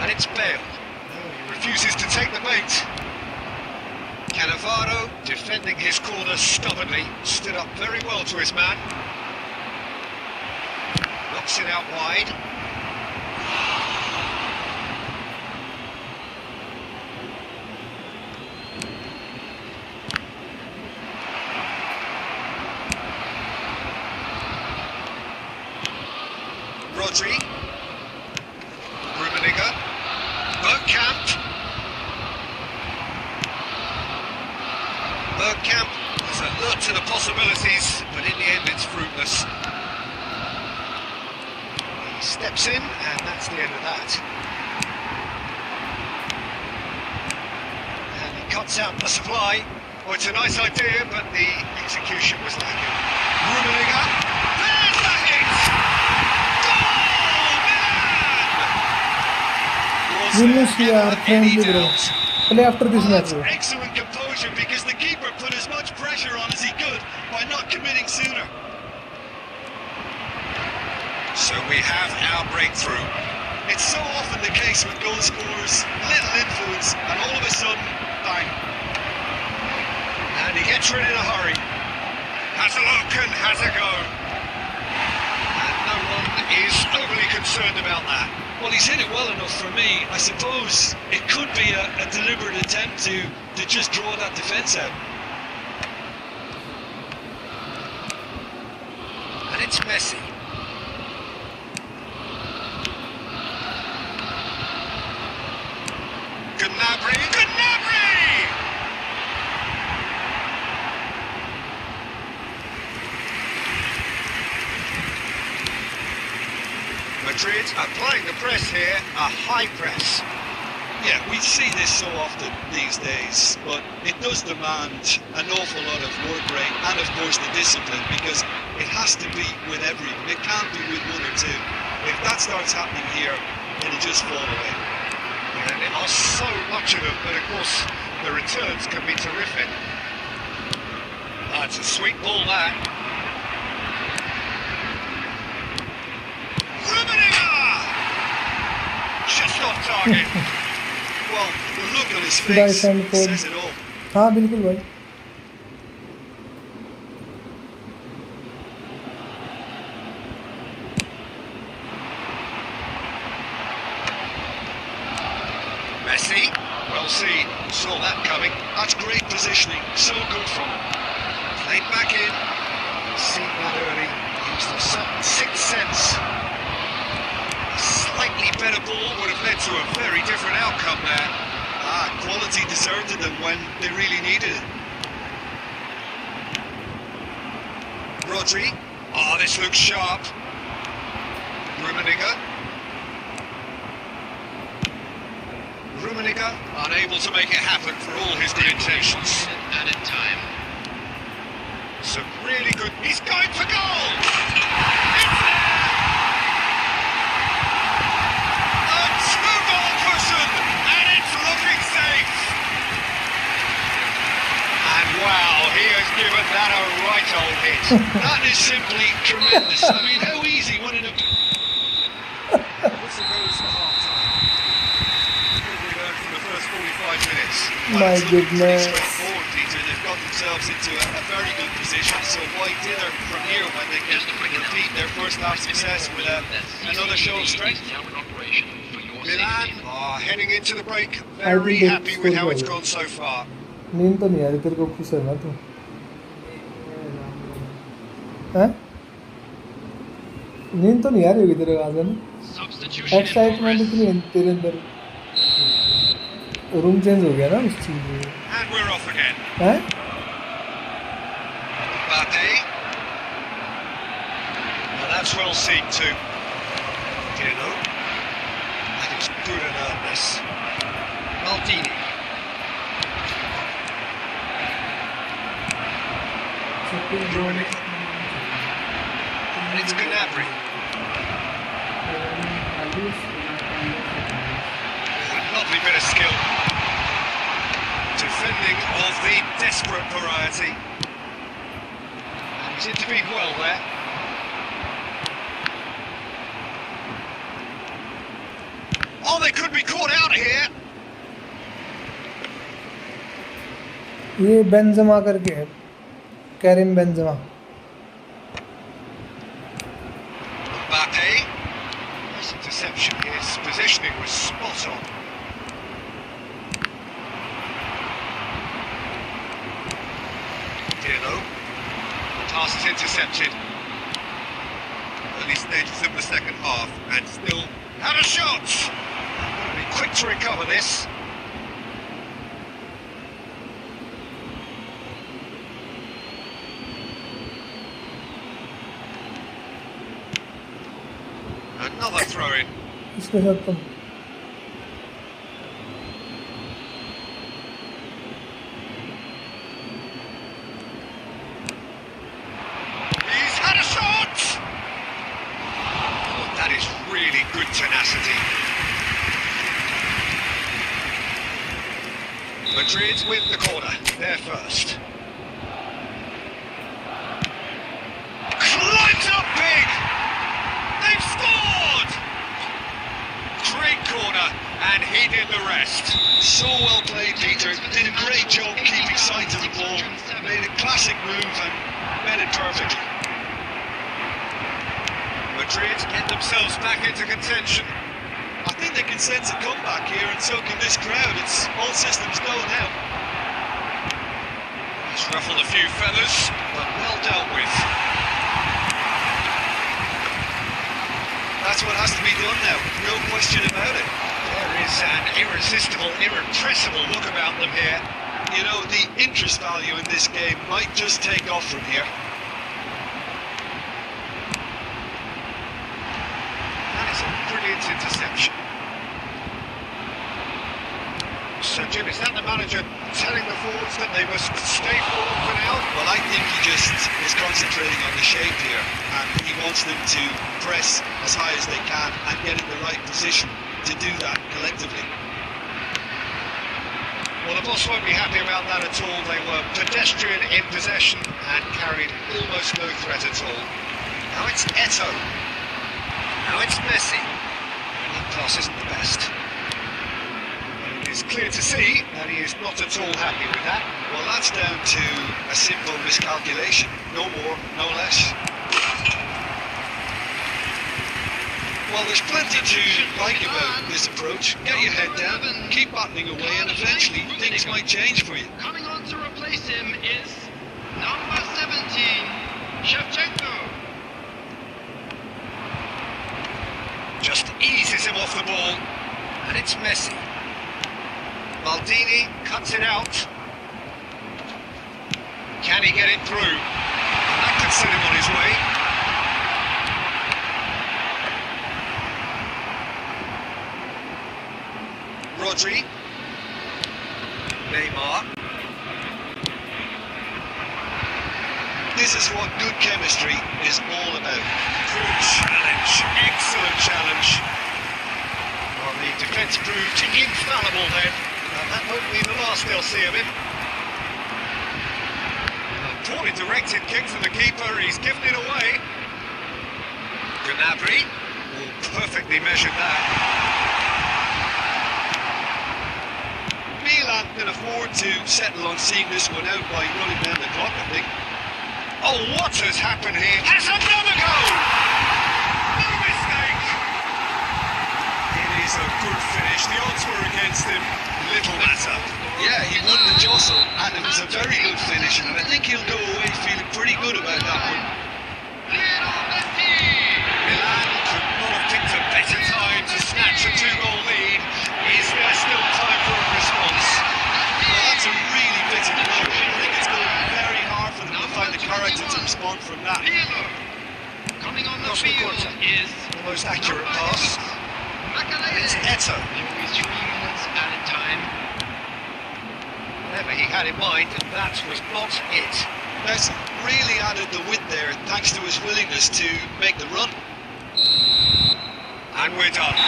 And it's Bale. He refuses to take the bait. Cannavaro defending his corner stubbornly, stood up very well to his man. Knocks it out wide. Pedri, Rummenigge, Bergkamp is alert to the possibilities, but in the end it's fruitless. He steps in, and that's the end of that. And he cuts out the supply. Well, it's a nice idea, but the execution was lacking. Rummenigge, there's the hit! Thank you, bro. Play after this match, bro. Excellent composure, because the keeper put as much pressure on as he could by not committing sooner. So we have our breakthrough. It's so often the case with goal scorers, little influence, and all of a sudden, bang. And he gets rid in a hurry. Has a look and has a go. And no one is overly concerned about that. Well, he's hit it well enough for me. I suppose it could be a deliberate attempt to just draw that defence out. And it's Messi. Gnabry! Madrid applying the press here, a high press. Yeah, we see this so often these days, but it does demand an awful lot of work rate and, of course, the discipline, because it has to be with everyone. It can't be with one or two. If that starts happening here, it'll just fall away. And there are so much of them, but of course the returns can be terrific. That's a sweet ball, that. Rummenigge! Just off target. Well, the look on his face says it all. हाँ बिल्कुल भाई. Messi, well seen, saw that coming. That's great positioning, so good from him. Played back in, seen that early, used a certain sixth sense. A slightly better ball would have led to a very different outcome there. Quality deserted them when they really needed it. Pedri, this looks sharp. Rummenigge, unable to make it happen for all his good intentions. Added time. Some really good. He's going for goal! It's there! A two-goal cushion, and it's looking safe. And wow, he has given that a right old hit. That is simply tremendous. I mean, how easy would it have been? Whistle goes for half-time. What we learned from the first 45 minutes. My goodness. Straightforward, Peter. They've got themselves into a very good position, so why dither from here when they can repeat their first half success with another show of strength? Milan are heading into the break very happy with how it's gone so far. नींद तो नहीं आ रही तेरे को, खुश है ना तू? हैं? नींद तो नहीं आ रही होगी तेरे को आज है ना? एक्साइटमेंट इतनी है तेरे अंदर. रूम चेंज हो गया ना उस चीज में. And we're off again. हैं? Mbappe. Well, that's well seen too. That is good alertness. Maldini. And it's Gnabry. A lovely bit of skill. Defending of the desperate variety. And he's intervened well there. Oh, they could be caught out here. ये Benzema करके है, Karim Benzema. Mbappe. Nice interception. His positioning was spot on. Pirlo. Pass is intercepted. Early stages of the second half, and still had a shot. Gotta be quick to recover this. Another throw in. इसके साथ तुम He's had a shot! Oh, that is really good tenacity. Madrid win the corner. They're first. Climbs up big! They've scored! Great corner, and he did the rest. So well played, Peter. Did a great job keeping sight of the ball. Made a classic move and met it perfectly. Madrid get themselves back into contention. I think they can sense a comeback here, and so can this crowd. It's all systems go now. He's ruffled a few feathers, but well dealt with. That's what has to be done now. No question about it. There is an irresistible, irrepressible look about them here. You know, the interest value in this game might just take off from here. That is a brilliant interception. So, Jim, is that the manager telling the forwards that they must stay forward for now? Well, I think he just is concentrating on the shape here, and he wants them to press as high as they can and get in the right position to do that collectively. Well, the boss won't be happy about that at all. They were pedestrian in possession and carried almost no threat at all. Now it's Eto'o. Now it's Messi. That pass isn't the best. It is clear to see that he is not at all happy with that. Well, that's down to a simple miscalculation. No more, no less. Well, there's plenty to like about this approach. Get your head down, keep battling away, and eventually things might change for you. Coming on to replace him is number 17, Shevchenko. Just eases him off the ball. And it's Messi. Maldini cuts it out. Can he get it through? That could set him on his way. Rodri. Neymar. This is what good chemistry is all about. Good challenge. Excellent challenge. Well, the defence proved infallible then. And that won't be the last they'll see of him. A poorly directed kick from the keeper. He's given it away. Gnabry. Oh, perfectly measured that. Milan can afford to settle on seeing this one out by running down the clock, I think. Oh, what has happened here? It's another goal! No mistake! It is a good finish. The odds were against him. Little matter. Yeah, he won the jostle, and it was a very good finish, and I think he'll go away feeling pretty good about that one. Milan could not have picked a better time to snatch a two-goal lead. Is there still time for a response? Well, that's a really bitter blow. I think it's going to be very hard for them to find the character to respond from that. Coming on the field is The most accurate pass. It's Eto'o. Only 3 minutes at a time. Whatever he had in mind, that was not it. Messi really added the width there thanks to his willingness to make the run. And we're done.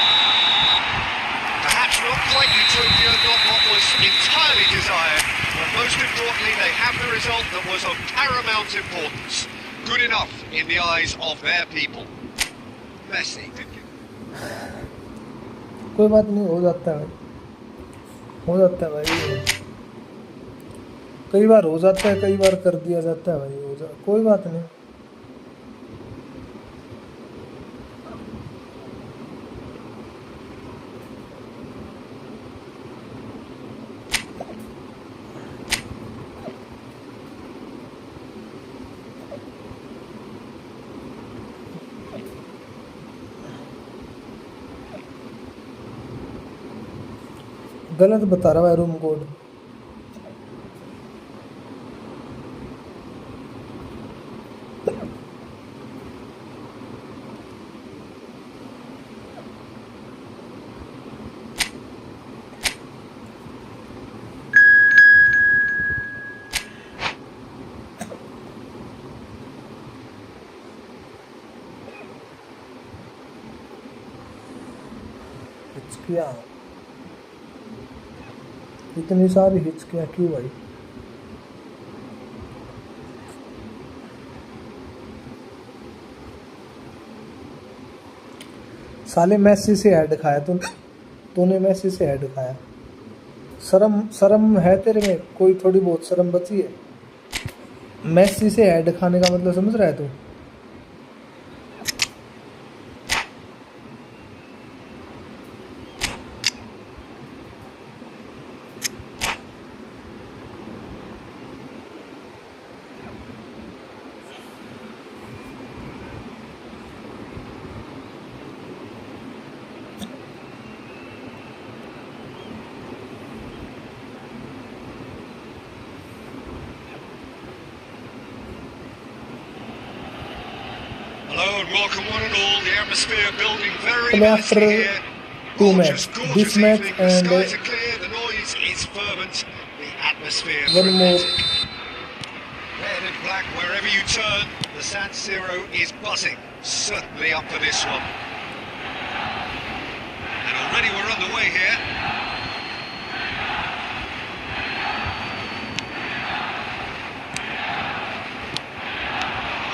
Perhaps not quite utopia, not what was entirely desired, but most importantly, they have the result that was of paramount importance. Good enough in the eyes of their people. Messi. कोई बात नहीं, हो जाता है भाई, हो जाता है भाई। कई बार हो जाता है, कई बार कर दिया जाता है भाई, कोई बात नहीं। गलत बता रहा है रूम कोड। हिचकियाँ, इतनी सारी हिचकियाँ क्यों भाई? साले मेसी से हेड खाया तूने मेसी से हेड खाया। शर्म है तेरे में? कोई थोड़ी बहुत शर्म बची है? मेसी से हेड खाने का मतलब समझ रहा है तू? Hello and welcome one and all. The atmosphere building very Play after nicely here. two Gorgeous, match. gorgeous This match evening. and The skies are clear, the noise is fervent, the atmosphere one more. frenetic. Red and black wherever you turn, the San Siro is buzzing. Certainly up for this one. And already we're underway here.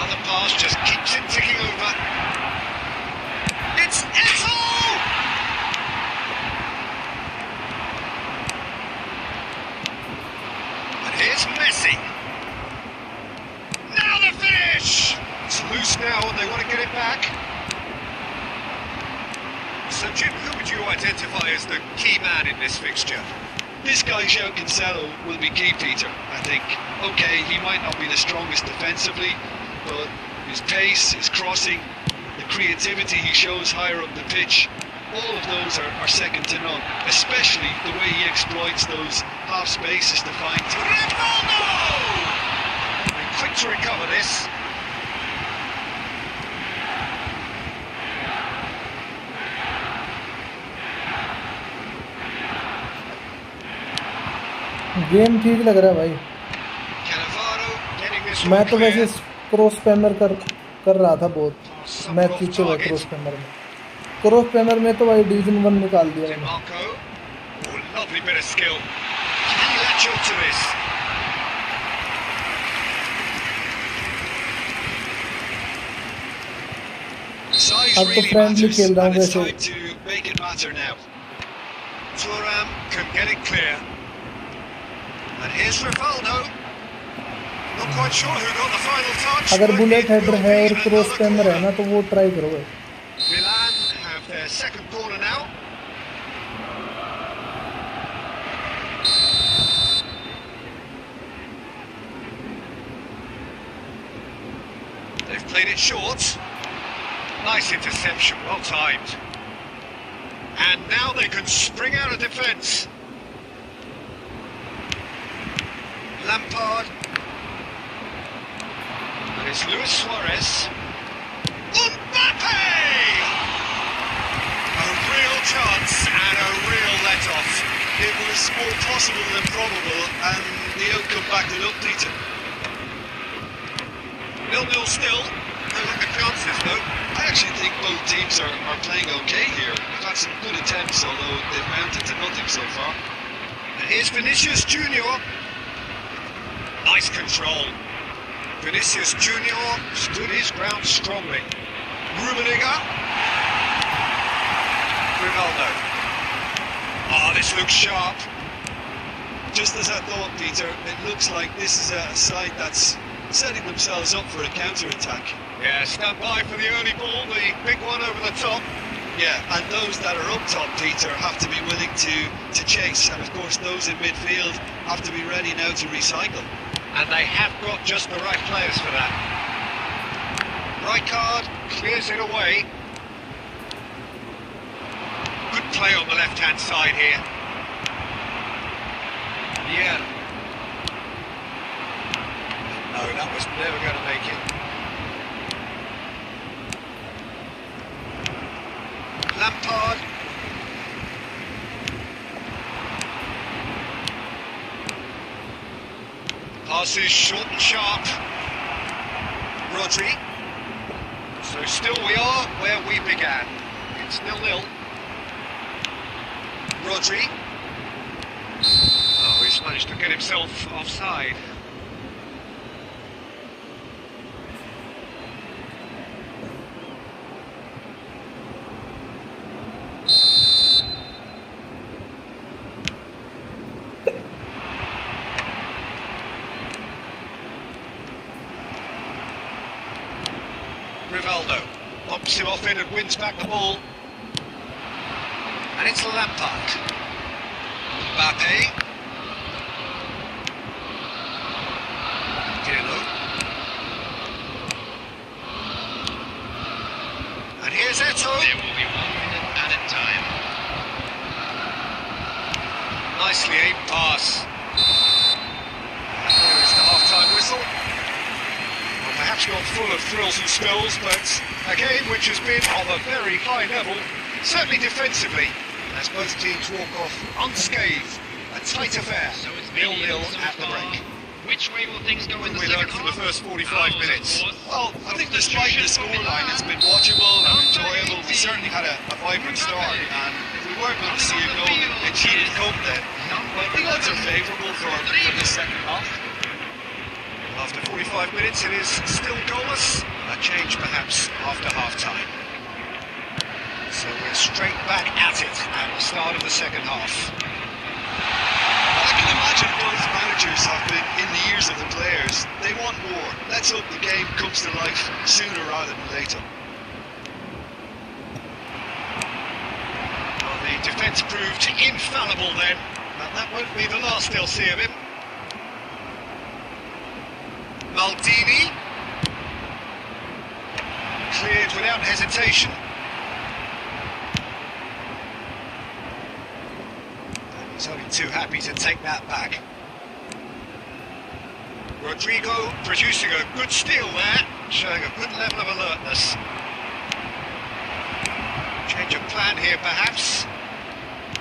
Another pass just keeps it ticking over. It's Eto'o! And here's Messi. Now the finish! It's loose now and they want to get it back. So Jim, who would you identify as the key man in this fixture? This guy, João Cancelo, will be key, Peter, I think. Okay, he might not be the strongest defensively, but his pace, his crossing, the creativity he shows higher up the pitch, all of those are second to none, especially the way he exploits those half spaces to find... Ronaldo! And quick to recover this. Game ठीक लग रहा है भाई। Cannavaro getting this मैं one तो clear. वैसे cross Palmer कर रहा था बहुत। मैच जीते हुए क्रॉस पैमर में तो भाई डिवीजन 1 निकाल दिया मैंने। Marco. Oh, lovely bit of skill. Can you latch on to this? Size अब तो really friendly matters, खेल रहा हूँ and it's वैसे। time to make it matter now. Thuram can get it clear. And here's Rivaldo. Not quite sure who got the final touch. अगर but bullet it header will है be और cross another Palmer है corner. ना तो वो try करो भाई। Milan have their second corner now. They've played it short. Nice interception, well timed. And now they can spring out of defence. Lampard. And it's Luis Suarez. Mbappe! A real chance and a real let-off. It was more possible than probable, and the outcome backed it up, Peter. 0-0 still. No lack of chances though. I actually think both teams are playing okay here. They've had some good attempts, although they've mounted to nothing so far. And here's Vinicius Junior. Nice control. Vinicius Junior stood his ground strongly. Rummenigge. Ronaldo. Oh, this looks sharp. Just as I thought, Peter, it looks like this is a side that's setting themselves up for a counter-attack. Yeah, stand by for the early ball, the big one over the top. Yeah, and those that are up top, Peter, have to be willing to chase. And of course, those in midfield have to be ready now to recycle. And they have got just the right players for that. Rijkaard clears it away. Good play on the left-hand side here. Yeah. No, that was never going to make it. Lampard. Passes short and sharp. Rodri. So still we are where we began. It's 0-0. Rodri. Oh, he's managed to get himself offside. Rivaldo bumps him off in and wins back the ball. And it's Lampard. Mbappe. And here's Eto. There will be 1 minute added time. Nicely aimed pass. And there is the half-time whistle. Well, perhaps not full of thrills and spills, but a game which has been of a very high level, certainly defensively, as both teams walk off unscathed. A tight affair, So it's been 0-0 so at the far. break. Which way will things go in the We second learned from the half? first 45 Goals, minutes. of course. Well, I think despite the scoreline, it's been watchable and enjoyable. We certainly had a vibrant start, and if we weren't going to see a goal, it shouldn't come then. But the odds are favourable for the second half. After 45 minutes, it is still goalless. A change perhaps after half-time. So we're straight back at it at the start of the second half. I can imagine both managers have been in the ears of the players. They want more. Let's hope the game comes to life sooner rather than later. Well, the defence proved infallible then, and that won't be the last they'll see of him. Maldini. Cleared without hesitation. He's only too happy to take that back. Rodrigo producing a good steal there, showing a good level of alertness. Change of plan here perhaps.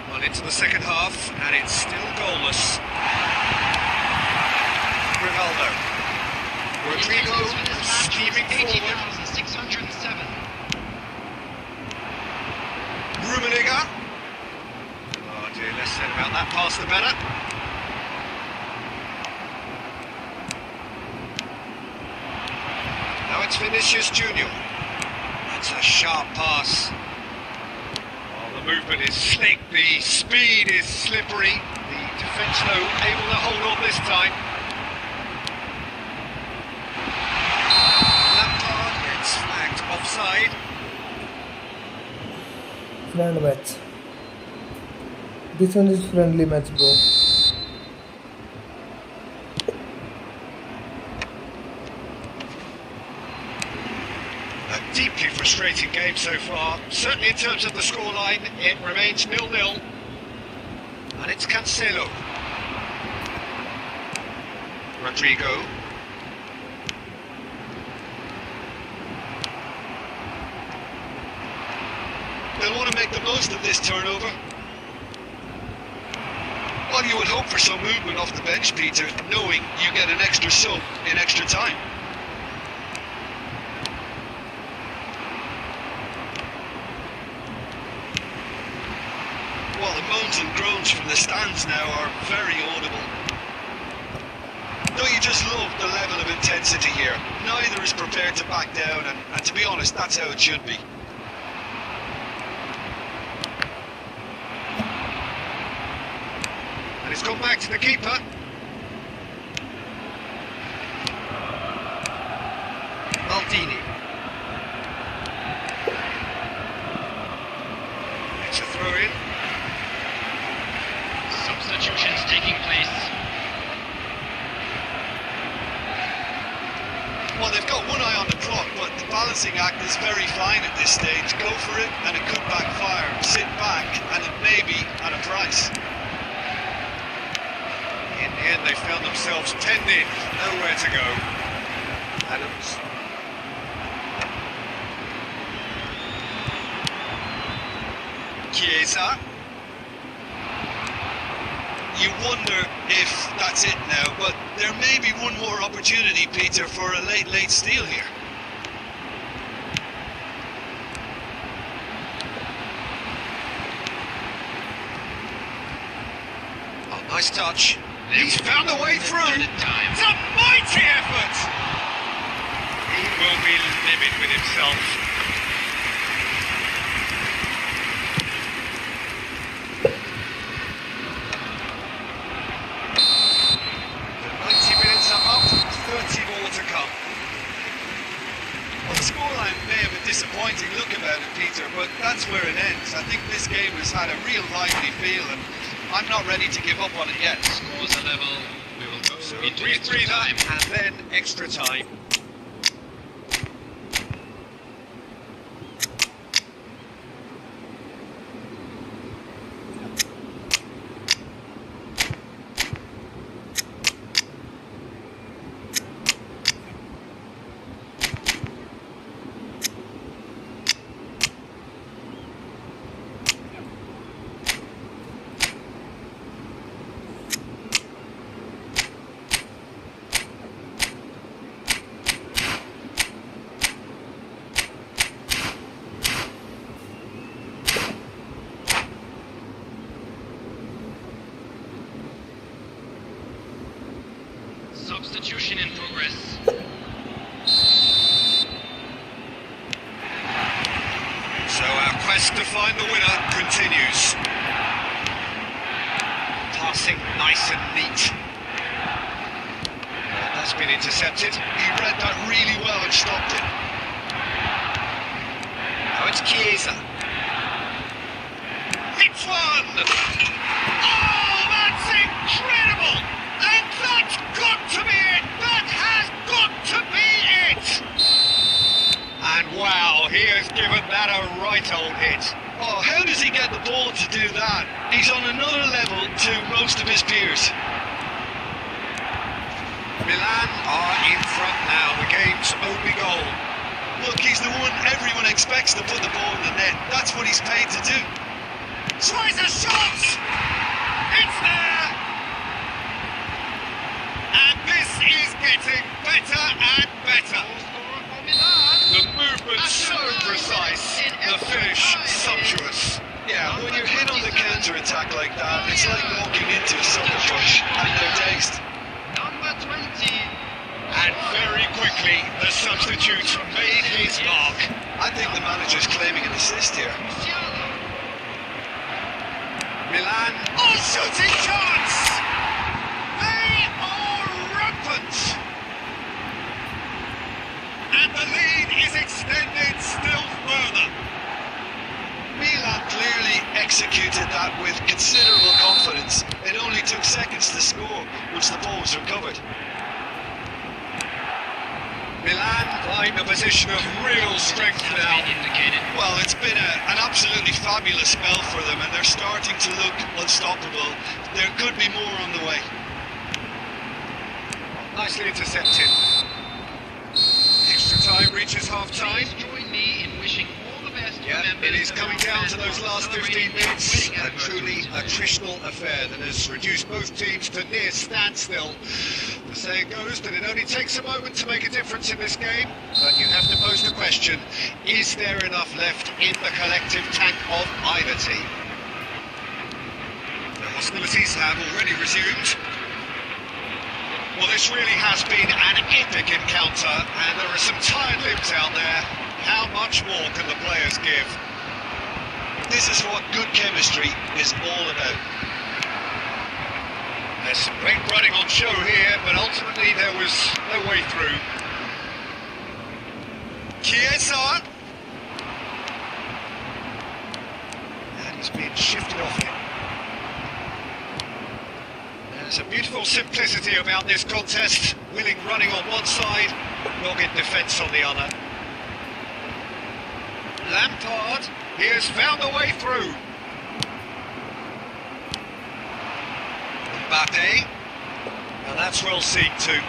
Well, into the second half, and it's still goalless. Rivaldo. Rodrigo steaming forward. 80,607. Rummenigge. Oh dear, less said about that pass the better. Now it's Vinicius Junior. That's a sharp pass. Oh, the movement is slick, the speed is slippery. The defence, though, able to hold on this time. Lampard gets flagged offside. Friend match. This one is friendly match, bro. A deeply frustrating game so far. Certainly in terms of the scoreline, it remains 0-0. And it's Cancelo. Rodrigo. They'll want to make the most of this turnover. Well, you would hope for some movement off the bench, Peter, knowing you get an extra sub in extra time. Well, the moans and groans from the stands now are very audible. Don't you just love the level of intensity here? Neither is prepared to back down, and to be honest, that's how it should be. And it's gone back to the keeper. Maldini. It's a throw in. Substitutions taking place. Well, they've got one eye on the clock, but the balancing act is very fine at this stage. Go for it, and it could backfire. Sit back, and it may be at a price. In the end, they found themselves penned in, nowhere to go. Adams. Chiesa. You wonder if that's it now, but there may be one more opportunity, Peter, for a late steal here. Oh, nice touch. He's found a way through. It's a mighty effort. He will be livid with himself. The 90 minutes are up, 30 more to come. Well, the scoreline may have a disappointing look about it, Peter, but that's where it ends. I think this game has had a real lively feel, and I'm not ready to give up on it yet. Scores are level. We will go So into brief extra breather time. and then extra time. Substitution in progress. So our quest to find the winner continues. Passing nice and neat. That's been intercepted. He read that really well and stopped it. Now it's Chiesa. Hits one! Oh, that's incredible! And that's got to be it! That has got to be it! And wow, he has given that a right old hit. Oh, how does he get the ball to do that? He's on another level to most of his peers. Milan are in front now, the game's only goal. Look, he's the one everyone expects to put the ball in the net. That's what he's paid to do. Tries a shot! It's there! And this is getting better and better. The movement's so precise, the finish sumptuous. Yeah, when you're hit on the counter-attack like that, it's like walking into a sucker punch, and they're dazed. Number 20. And very quickly, the substitute made his mark. I think the manager's claiming an assist here. Milan, oh, shooting chance! They are rampant! And the lead is extended still further. Milan clearly executed that with considerable confidence. It only took seconds to score once the ball was recovered. Milan find a position of real strength now. Indicated. Well, it's been an absolutely fabulous spell for them, and they're starting to look unstoppable. There could be more on the way. Nicely intercepted. Extra time reaches half-time. Please join me in wishing all the best to Yeah, members it is of coming our down to fan those club last 15 celebrating minutes. winning A truly anniversary. attritional affair that has reduced both teams to near standstill. The saying goes that it only takes a moment to make a difference in this game, but you have to pose the question, is there enough left in the collective tank of either team? The hostilities have already resumed. Well, this really has been an epic encounter, and there are some tired limbs out there. How much more can the players give? This is what good chemistry is all about. There's some great running on show here, but ultimately there was no way through. Chiesa. And he's been shifted off it. There's a beautiful simplicity about this contest. Willing running on one side, dogged defence on the other. Lampard, he has found a way through. Mbappe, and that's well seen too.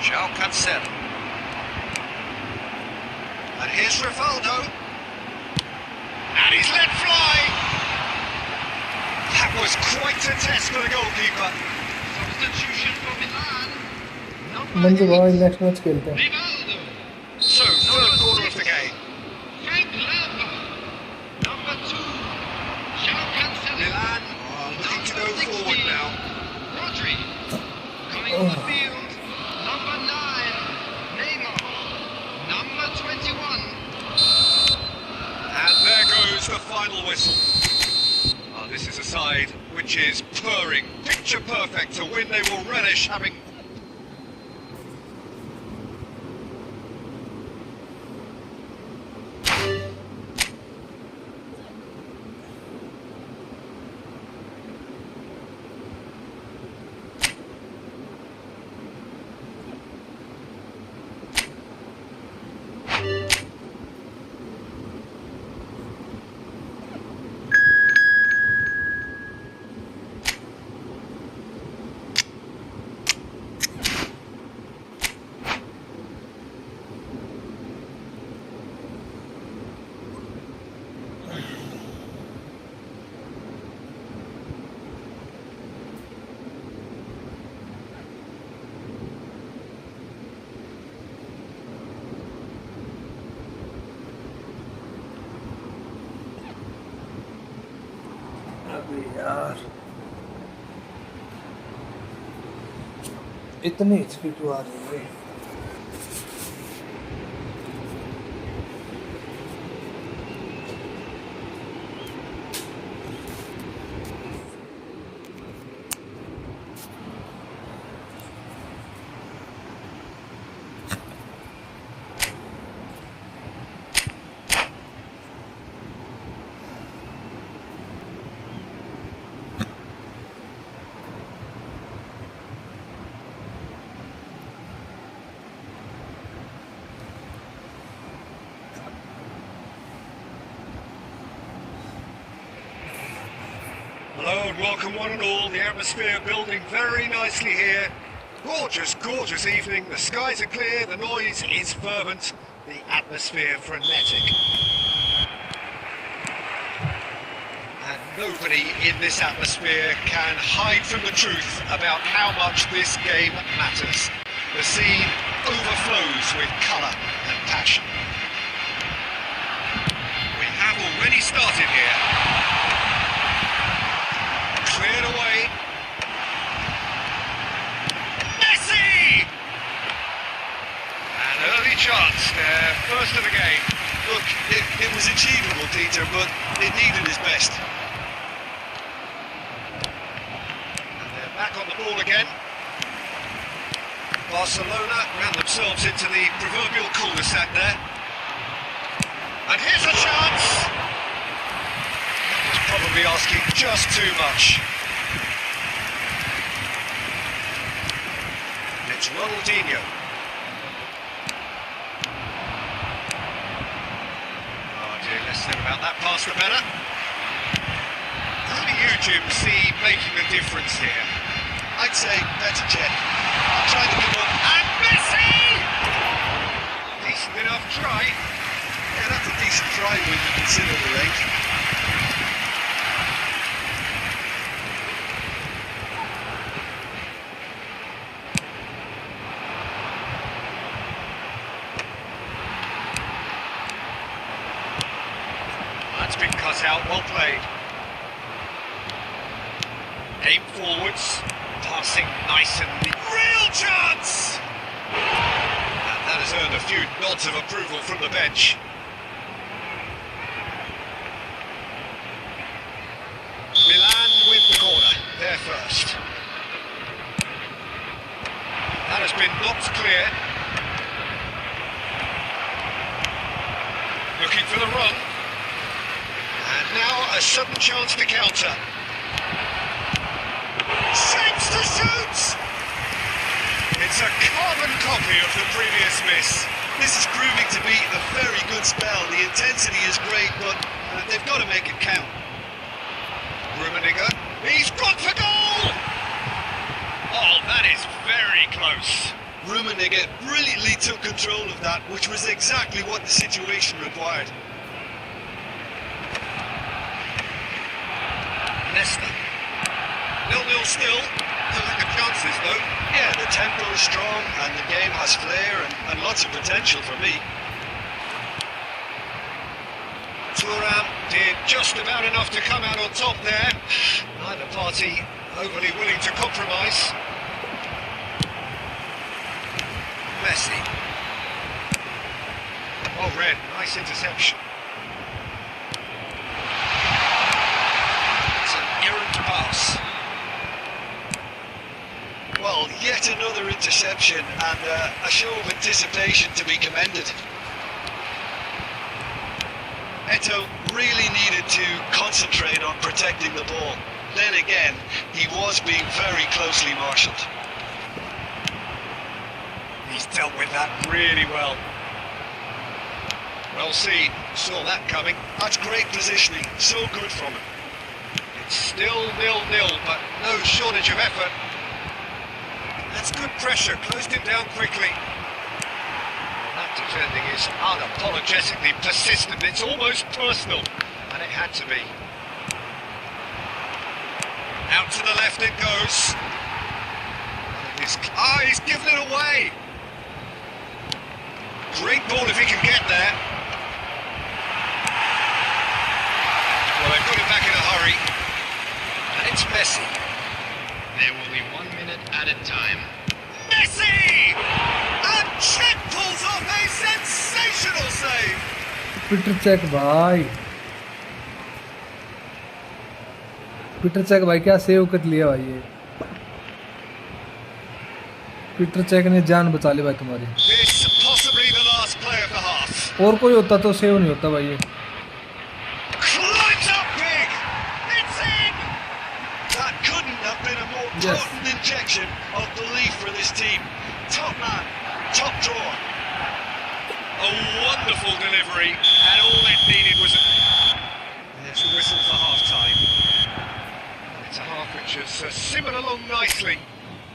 João Cancelo. And here's Rivaldo. And he's let fly. That was quite a test for the goalkeeper. Substitution for Milan. Manju भाई next match खेलते हैं. Rivaldo. So, third quarter of the game. Frank Lampard. Number 2. João Cancelo. Milan are looking to go forward now. Rodri. Coming on the field. Number 9. Neymar. Number 21. And there goes the final whistle. Oh, this is a side which is purring, picture perfect, to win they will relish having. अबे यार इतनी HP क्यों आ रही है? Hello and welcome one and all. The atmosphere building very nicely here. Gorgeous, gorgeous evening. The skies are clear, the noise is fervent, the atmosphere frenetic. And nobody in this atmosphere can hide from the truth about how much this game matters. The scene overflows with colour and passion. We have already started here. Cleared away. Messi! An early chance there, first of the game. Look, it was achievable, Peter, but it needed his best. And they're back on the ball again. Barcelona ran themselves into the proverbial cul-de-sac there. And here's a chance! Probably asking just too much. It's Ronaldinho. Oh dear, less said about that pass the better. Who do you, Jim, see making the difference here? I'd say better check. I'm trying to give up. And Messi! Decent enough try. Yeah, that's a decent try when you consider the range. That's been cut out, well played. Aim forwards, passing nice and real chance! And that has earned a few nods of approval from the bench. Milan with the corner, there first. That has been knocked clear. Looking for the run. And now a sudden chance to counter. Shapes to shoot! It's a carbon copy of the previous miss. This is proving to be a very good spell. The intensity is great, but they've got to make it count. Rummenigge, he's gone for goal! Oh, that is very close. Rummenigge brilliantly took control of that, which was exactly what the situation required. Leicester. 0-0 still. No lack of chances, though. Yeah, the tempo is strong and the game has flair and lots of potential for me. Thuram did just about enough to come out on top there. Neither party overly willing to compromise. Messi. Oh, Red, nice interception. It's an errant pass. Well, yet another interception and a show of anticipation to be commended. Eto'o really needed to concentrate on protecting the ball. Then again, he was being very closely marshalled. He's dealt with that really well. Well seen, saw that coming. That's great positioning, so good from him. It's still 0-0, but no shortage of effort. That's good pressure, closed him down quickly. That defending is unapologetically persistent, it's almost personal, and it had to be. Out to the left it goes. He's given it away. Great ball if he can get there. Well, they've got him back in a hurry. And it's Messi. There will be 1 minute added time. Messi! And Czech pulls off a sensational save. Peter Cech भाई, Peter Cech भाई क्या save कर लिया भाई ये। Peter check ने जान बचा ली भाई तुम्हारी। This possibly the last play of the half. और कोई होता तो सेव नहीं होता भाई ये। Climbs up big. It's in. That couldn't have been a more potent injection of belief for this team. Top man, top drawer. A wonderful delivery, and all it needed was there's a whistle for half-time. It's a half which has simmered along nicely,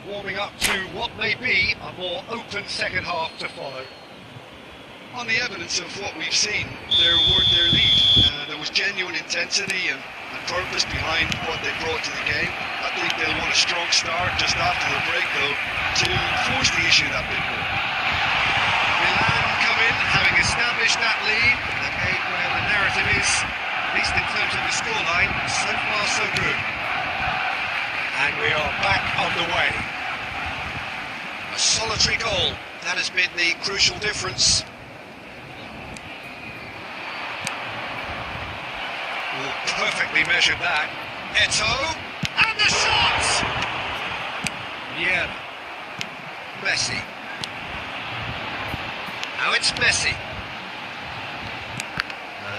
warming up to what may be a more open second half to follow. On the evidence of what we've seen, they're worth their lead. There was genuine intensity and purpose behind what they brought to the game. I think they'll want a strong start just after the break, though, to force the issue that bit more. Milan come in, having established that lead, a game where the narrative is, at least in terms of the scoreline, so far so good. And we are back on the way. A solitary goal, that has been the crucial difference. Oh, perfectly measured that. Eto'o, and the shot! Yeah. Messi. Now it's Messi.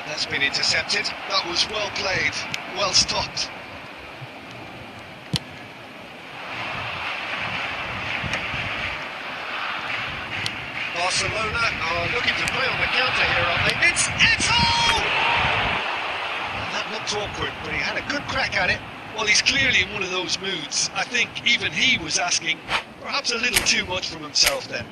That's been intercepted. That was well played, well stopped. Barcelona are looking to play on the counter here, aren't they? It's Eto'o! That looked awkward, but he had a good crack at it. Well, he's clearly in one of those moods. I think even he was asking perhaps a little too much from himself then.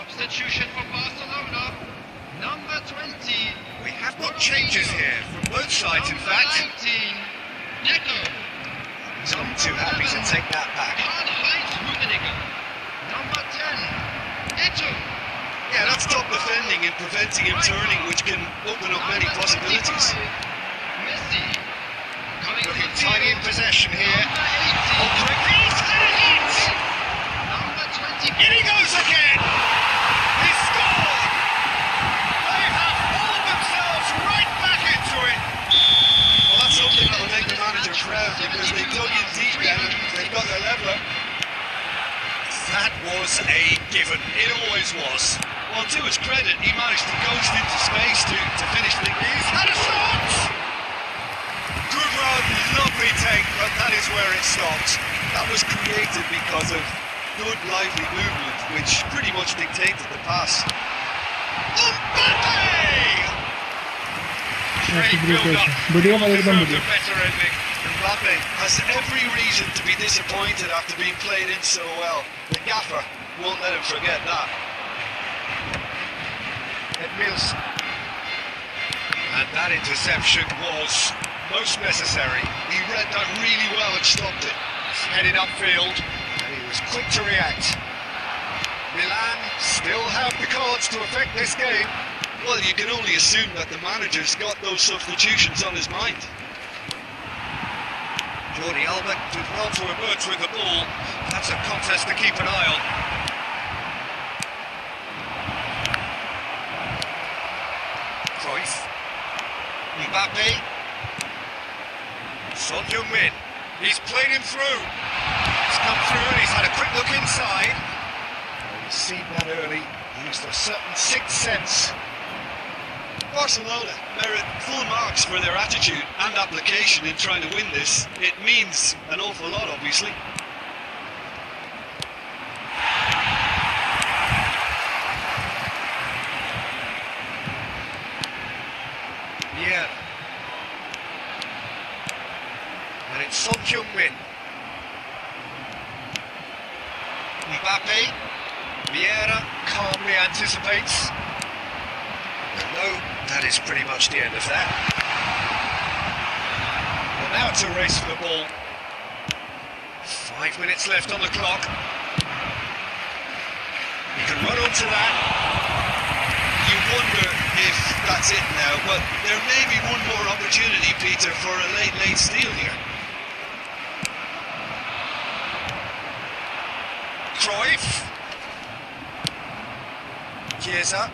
Substitution for Barcelona. Number 20. We have got changes here from both sides, in fact. 19. Deco. So I'm too happy to take that back. Karl-Heinz Rummenigge. Number 10. Eto. Yeah, that's top defending and preventing him turning, which can open up many Number possibilities. 25. Messi. Coming Looking from tidy in field. possession here. Number 18. Oh, he's had a hit! Number 20. In he goes again! He scored! They have hauled themselves right back into it! Well, that's something that will make the manager proud because they dug in deep down and they've got their leveller. That was a given. It always was. Well, to his credit, he managed to ghost into space to finish the game. He's had a shot! Good run, lovely take, but that is where it stopped. That was created because of good, lively movement, which pretty much dictated the pass. Mbappe! Great build-up. Video में एकदम Deserved बढ़िया a better ending. Mbappe has every reason to be disappointed after being played in so well. The gaffer won't let him forget that. Edmils. And that interception was most necessary. He read that really well and stopped it. Headed upfield, and he was quick to react. Milan still have the cards to affect this game. Well, you can only assume that the manager's got those substitutions on his mind. Jordi Alba did well to emerge with the ball. That's a contest to keep an eye on. Cruyff. Mbappe. Son Heung-min. He's played him through. He's come through and he's had a quick look inside. He's seen that early. He used a certain sixth sense. Barcelona merit full marks for their attitude and application in trying to win this. It means an awful lot, obviously. Yeah. And it's Son Heung-min. Mbappe. Vieira calmly anticipates. No, that is pretty much the end of that. Well, now it's a race for the ball. 5 minutes left on the clock. He can run onto that. You wonder if that's it now, but there may be one more opportunity, Peter, for a late steal here. Cruyff. Chiesa.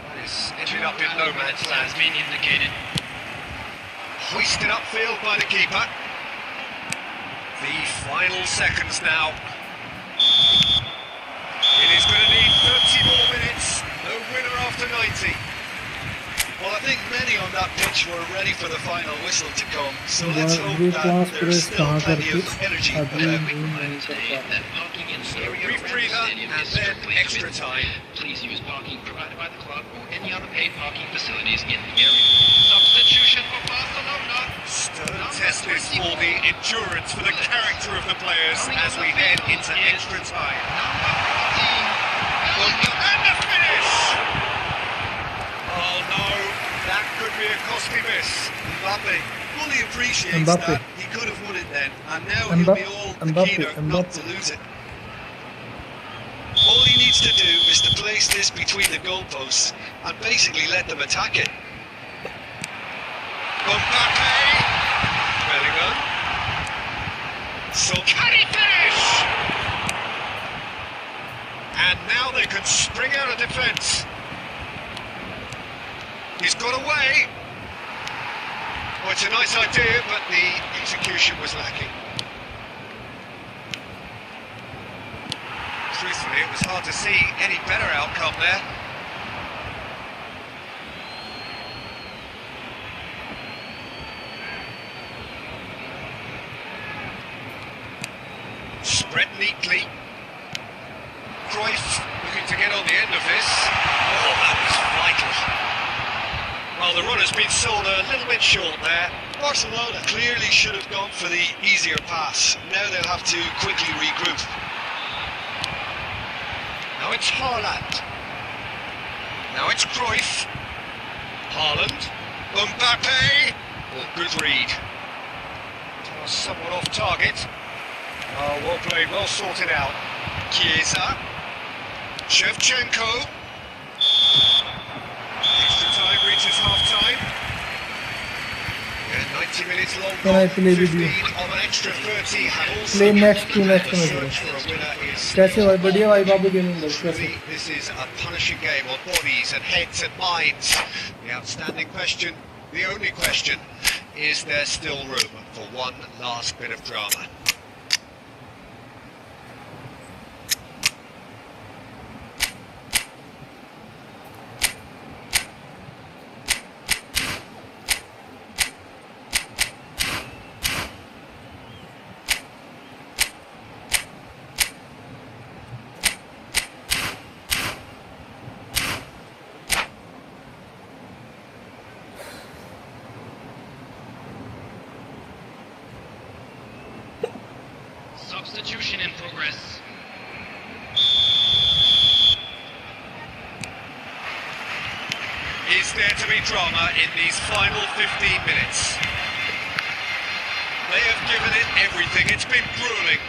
That is ended up in no man's land. Has been indicated. Hoisted upfield by the keeper. The final seconds now. It is going to need 30 more minutes. No winner after 90. Well, I think many on that pitch were ready for the final whistle to come, so let's hope that there's still plenty of energy about. That parking in the area Brief around the breather stadium and is then strictly extra forbidden. time. Please use parking provided by the club or any other paid parking facilities in the area. Substitution for Barcelona. Stern test this for the endurance, for the character of the players as we head into extra time. Number 14. And the finish! Oh no, that could be a costly miss. Mbappe fully appreciates Mbappe. that. He could have won it then, and now he'll be all the keener not to lose it. All he needs to do is to place this between the goalposts and basically let them attack it. Mbappe! Bellingham. So can he finish? And now they can spring out of defence. He's got away. Well, it's a nice idea, but the execution was lacking. Truthfully, it was hard to see any better outcome there. Spread neatly. Cruyff looking to get on the end of this. Oh, that was vital. Well, the run has been sold a little bit short there. Barcelona clearly should have gone for the easier pass. Now they'll have to quickly regroup. Now it's Haaland. Now it's Cruyff. Haaland. Mbappe. Oh, good read. Somewhat off target. Oh, well played, well sorted out. Chiesa. Shevchenko. Extra time reaches half-time. Yeah, 90 minutes long. Can I play with you? 15 of an extra 30 have also Play been next to given. next The match search for a winner is कैसे भाई बढ़िया भाई बाबू gaming कैसे Truly, this is a punishing game on bodies and heads and minds. The outstanding question, the only question, is there still room for one last bit of drama? Substitution in progress. Is there to be drama in these final 15 minutes? They have given it everything. It's been grueling,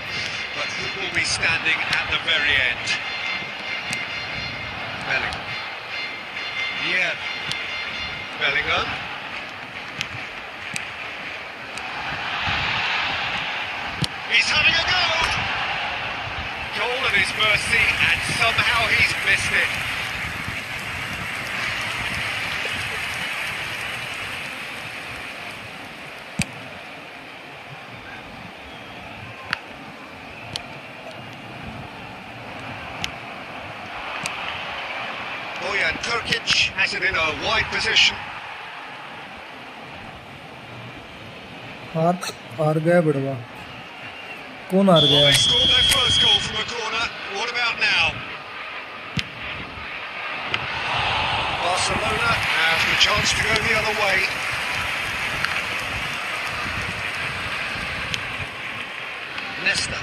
but who will be standing at the very end? Bellingham. Yeah. Bellingham. He's having a go! Goal at his mercy, and somehow he's missed it. Bojan Krkic has it in a wide position. हार गया बड़वा कौन हार Well, गया they scored their first goal from a corner. What about now? Barcelona have the chance to go the other way. Nesta.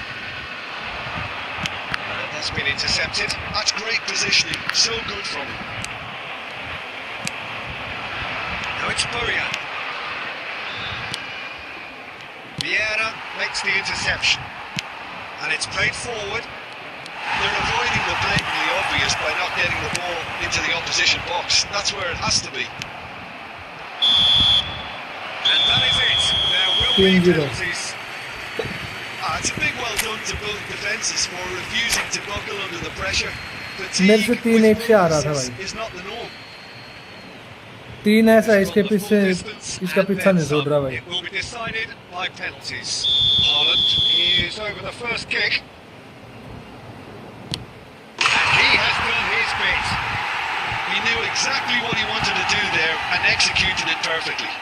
And that's been intercepted. That's great positioning. So good from him. Now it's Bojan. Vieira makes the interception. And it's played forward. They're avoiding the blatantly obvious by not getting the ball into the opposition box. That's where it has to be. And that is it. There will be 3-0. penalties. It's a big well done to both defences for refusing to buckle under the pressure. मेरे से Fatigue 3-1 से आ रहा था with भाई is not the norm. 3 ऐसा इसके पीछे इसका पीछा नहीं छोड़ रहा भाई It will be decided by penalties. Haaland is over the first kick. And he has done his bit. He knew exactly what he wanted to do there and executed it perfectly.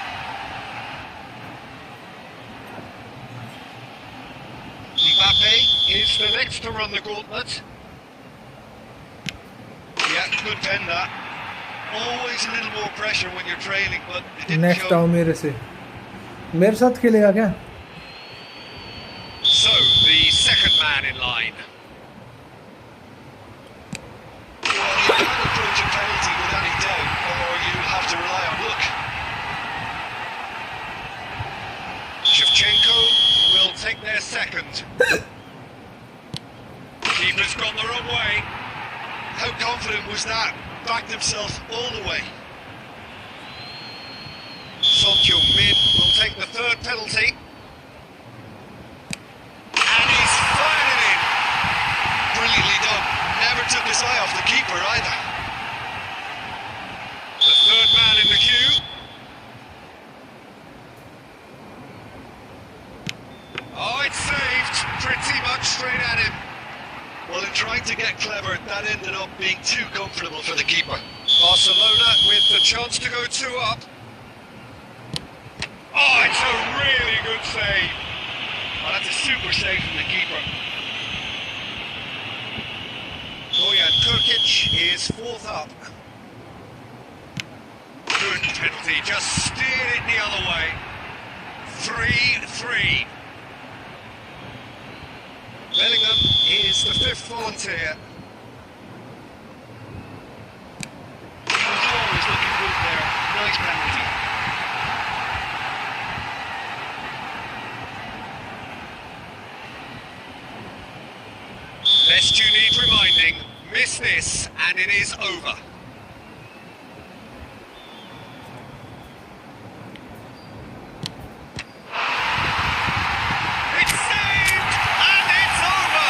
Mbappe is the next to run the gauntlet. Yeah, good pen that. Always a little more pressure when you're trailing, but it didn't next show. आओ मेरे साथ खेलेगा क्या So, the second man in line. Well, you can't approach a penalty with any doubt, or you'll have to rely on luck. Shevchenko will take their second. Keeper's gone the wrong way. How confident was that? Backed himself all the way. Son Heung-min will take the third penalty. And he's fired it in. Brilliantly done. Never took his eye off the keeper either. The third man in the queue. Oh, it's saved. Pretty much straight at him. Well, in trying to get clever, that ended up being too comfortable for the keeper. Barcelona with the chance to go 2 up. Oh, it's a really good save. Well, that's a super save from the keeper. Bojan Krkic is 4th up. Good penalty, just steered it the other way. 3-3. Bellingham is the 5th volunteer. Lest you need reminding, miss this and it is over. It's saved and it's over.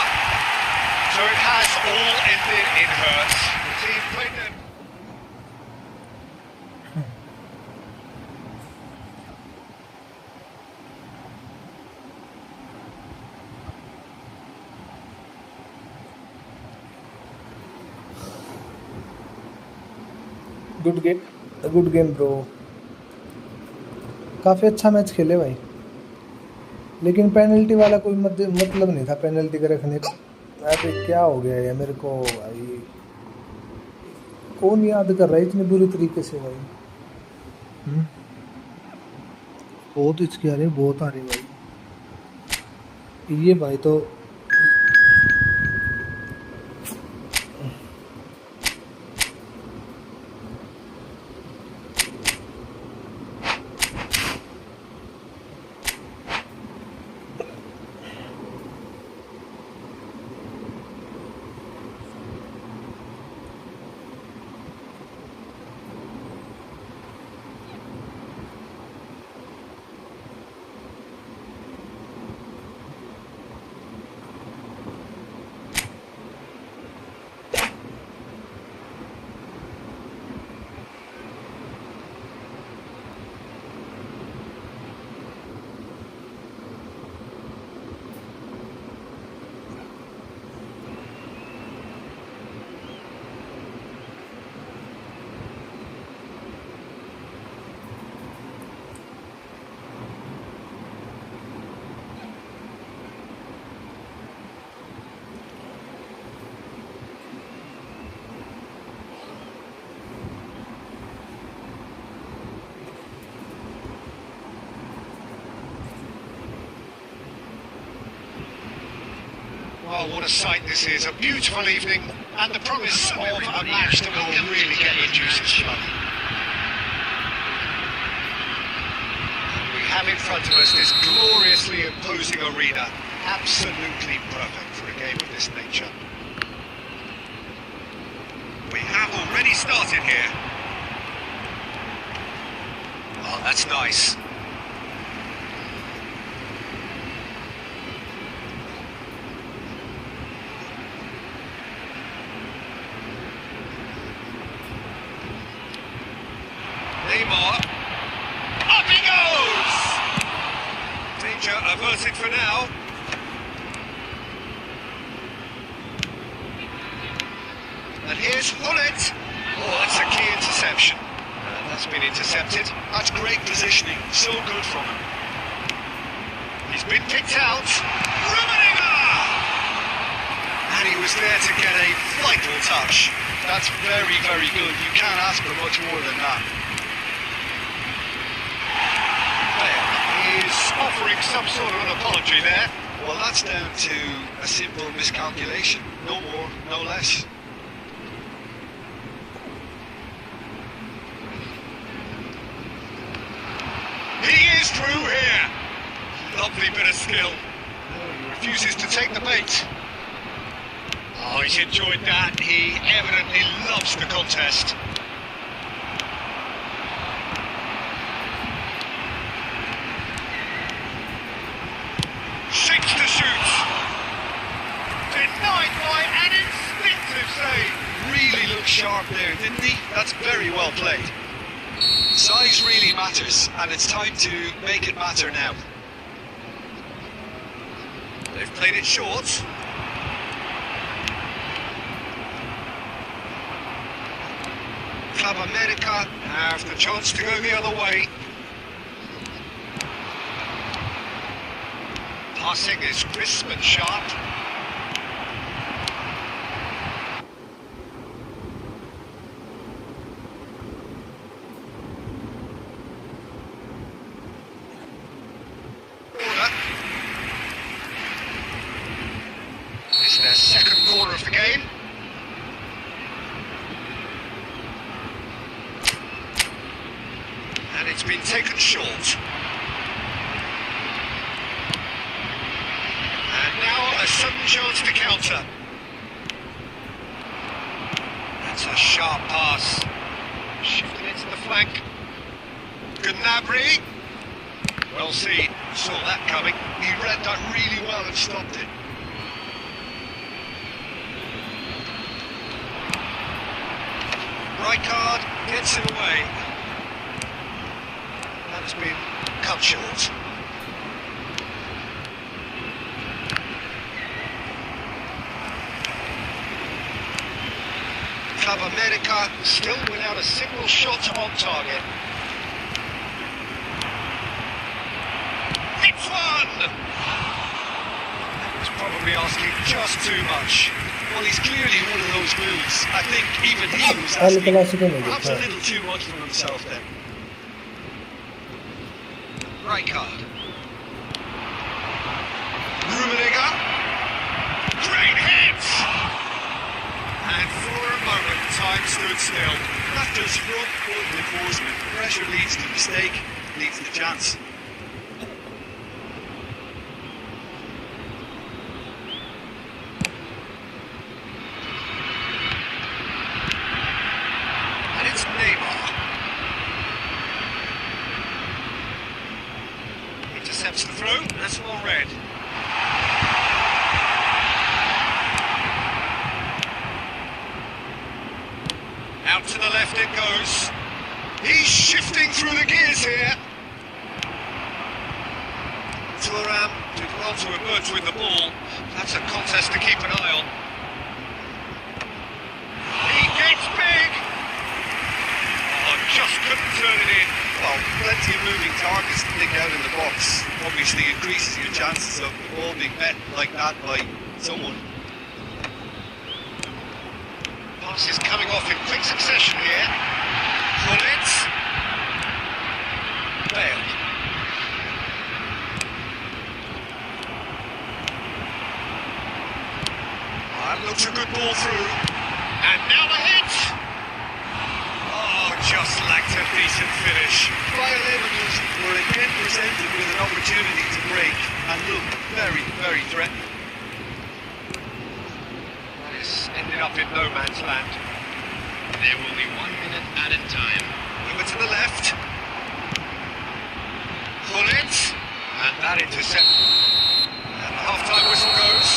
So it has all ended in hurts. The team played them. Good game bro. काफ़ी अच्छा match खेले भाई, लेकिन penalty वाला कोई मतलब नहीं था पेनल्टी का रखने का। अरे क्या हो गया है मेरे को भाई, कौन याद कर रहा है इतनी बुरी तरीके से भाई। बहुत इसकी आ रही, बहुत आ रही भाई ये भाई। तो Oh, what a sight this is. A beautiful evening and the promise of a match that will really get the juices flowing. We have in front of us this gloriously imposing arena. Absolutely perfect for a game of this nature. We have already started here. Oh, that's nice. Up he goes! Danger averted for now. And here's Hullet. Oh, that's a key interception. That's been intercepted. That's great positioning, so good from him. He's been picked out. And he was there to get a vital touch. That's very, very good. You can't ask for much more than that. He's offering some sort of an apology there. Well, that's down to a simple miscalculation. No more, no less. He is through here. Lovely bit of skill. He refuses to take the bait. Oh, he's enjoyed that. He evidently loves the contest. Seeks to shoot. Denied by an instinctive save. Really looked sharp there, didn't he? That's very well played. Size really matters, and it's time to make it matter now. They've played it short. Club America have the chance to go the other way. Passing is crisp and sharp. This is their second corner of the game. And it's been taken short. And now a sudden chance to counter. That's a sharp pass. Shifted it to the flank. Gnabry. Well seen. Saw that coming. He read that really well and stopped it. Rijkaard gets it away. That has been cut short. Club America still without a single shot on target. It's one! That was probably asking just too much. Well, he's clearly one of those moves. I think even he was asking perhaps a little too much from himself then. Rijkaard. Rummenigge. Great hit! And for a moment, time stood still. That does front foot enforcement. Pressure leads to mistake, leads to chance. And it's Neymar. Intercepts the throw, that's well read. Out to the left it goes. He's shifting through the gears here. Thuram did well to emerge with the ball. That's a contest to keep an eye on. He gets big. Oh, just couldn't turn it in. Well, plenty of moving targets to pick out in the box. Obviously increases your chances of the ball being met like that by someone. Passes coming off in quick succession here. Gullit. Bale. That looks a good ball through. And now the hit! Oh, just lacked a decent finish. Bayer Leverkusen were again presented with an opportunity to break and look very, very threatening. This ended up in no man's land. There will be 1 minute added time. Over to the left. Gullit. And that intercept. And the half-time whistle goes.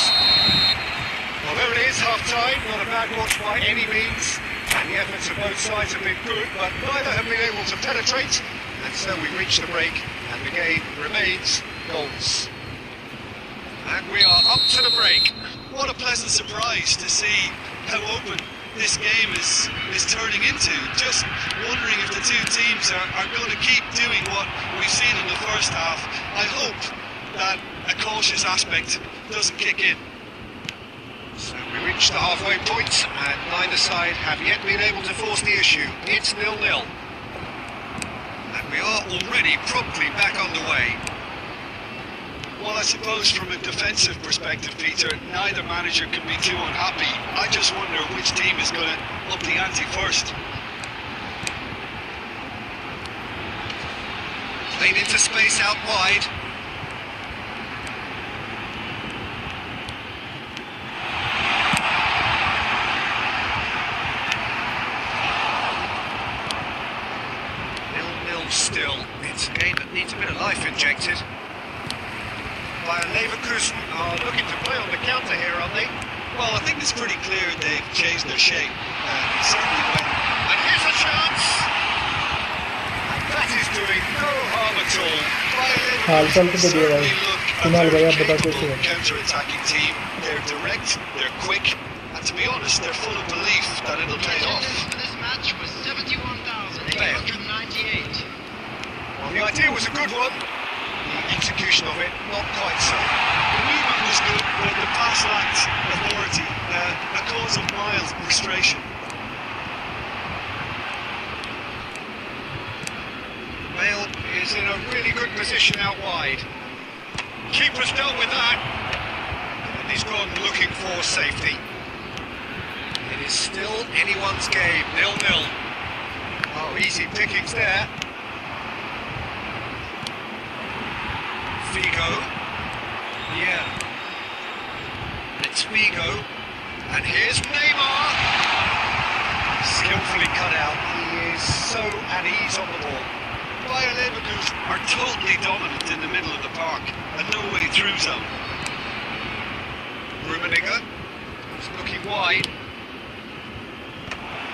Well, there it is, half-time. Not a bad watch by any means. And the efforts of both sides have been good, but neither have been able to penetrate. And so we reach the break, and the game remains goals. And we are up to the break. What a pleasant surprise to see how open this game is turning into. Just wondering if the two teams are going to keep doing what we've seen in the first half. I hope that a cautious aspect doesn't kick in. So we reach the halfway point, and neither side have yet been able to force the issue. It's 0-0. And we are already promptly back on the way. Well, I suppose from a defensive perspective, Peter, neither manager can be too unhappy. I just wonder which team is going to up the ante first. Played into space out wide. Still, it's a game that needs a bit of life injected. Bayer Leverkusen are looking to play on the counter here, aren't they? Well, I think it's pretty clear they've changed their shape. Certainly when... And here's a chance! And that is doing no harm at all. हाल चाल तो बढ़िया भाई फिलहाल भाई आप बता कैसे हैं counter-attacking team. They're direct, they're quick, and to be honest, they're full of belief that it'll pay off. Attendance for this match was 71,898. Well, the idea was a good one. The execution of it, not quite so. The movement was good, but the pass lacked authority, a cause of mild frustration. Bale is in a really good position out wide. Keeper's dealt with that. And he's gone looking for safety. It is still anyone's game, 0-0. Oh, easy pickings there. Figo. Yeah. It's Figo. And here's Neymar. Skillfully cut out. He is so at ease on the ball. Bayer Leverkusen are totally dominant in the middle of the park and no way through zone. Rummenigge is looking wide.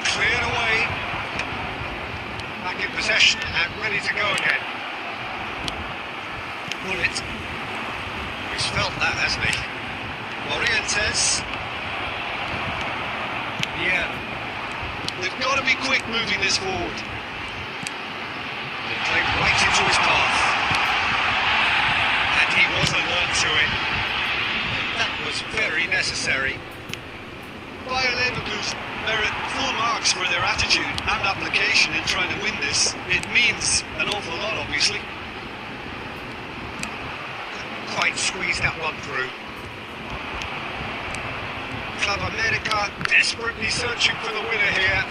Cleared away. Back in possession and ready to go again. Bullet. He's felt that, hasn't he? Morientes. Yeah. They've got to be quick moving this forward. They played right into his path. And he was alert to it. That was very necessary. Bayer Leverkusen merit full marks for their attitude and application in trying to win this. It means an awful lot, obviously. Quite squeeze that one through. Club America desperately searching for the winner here.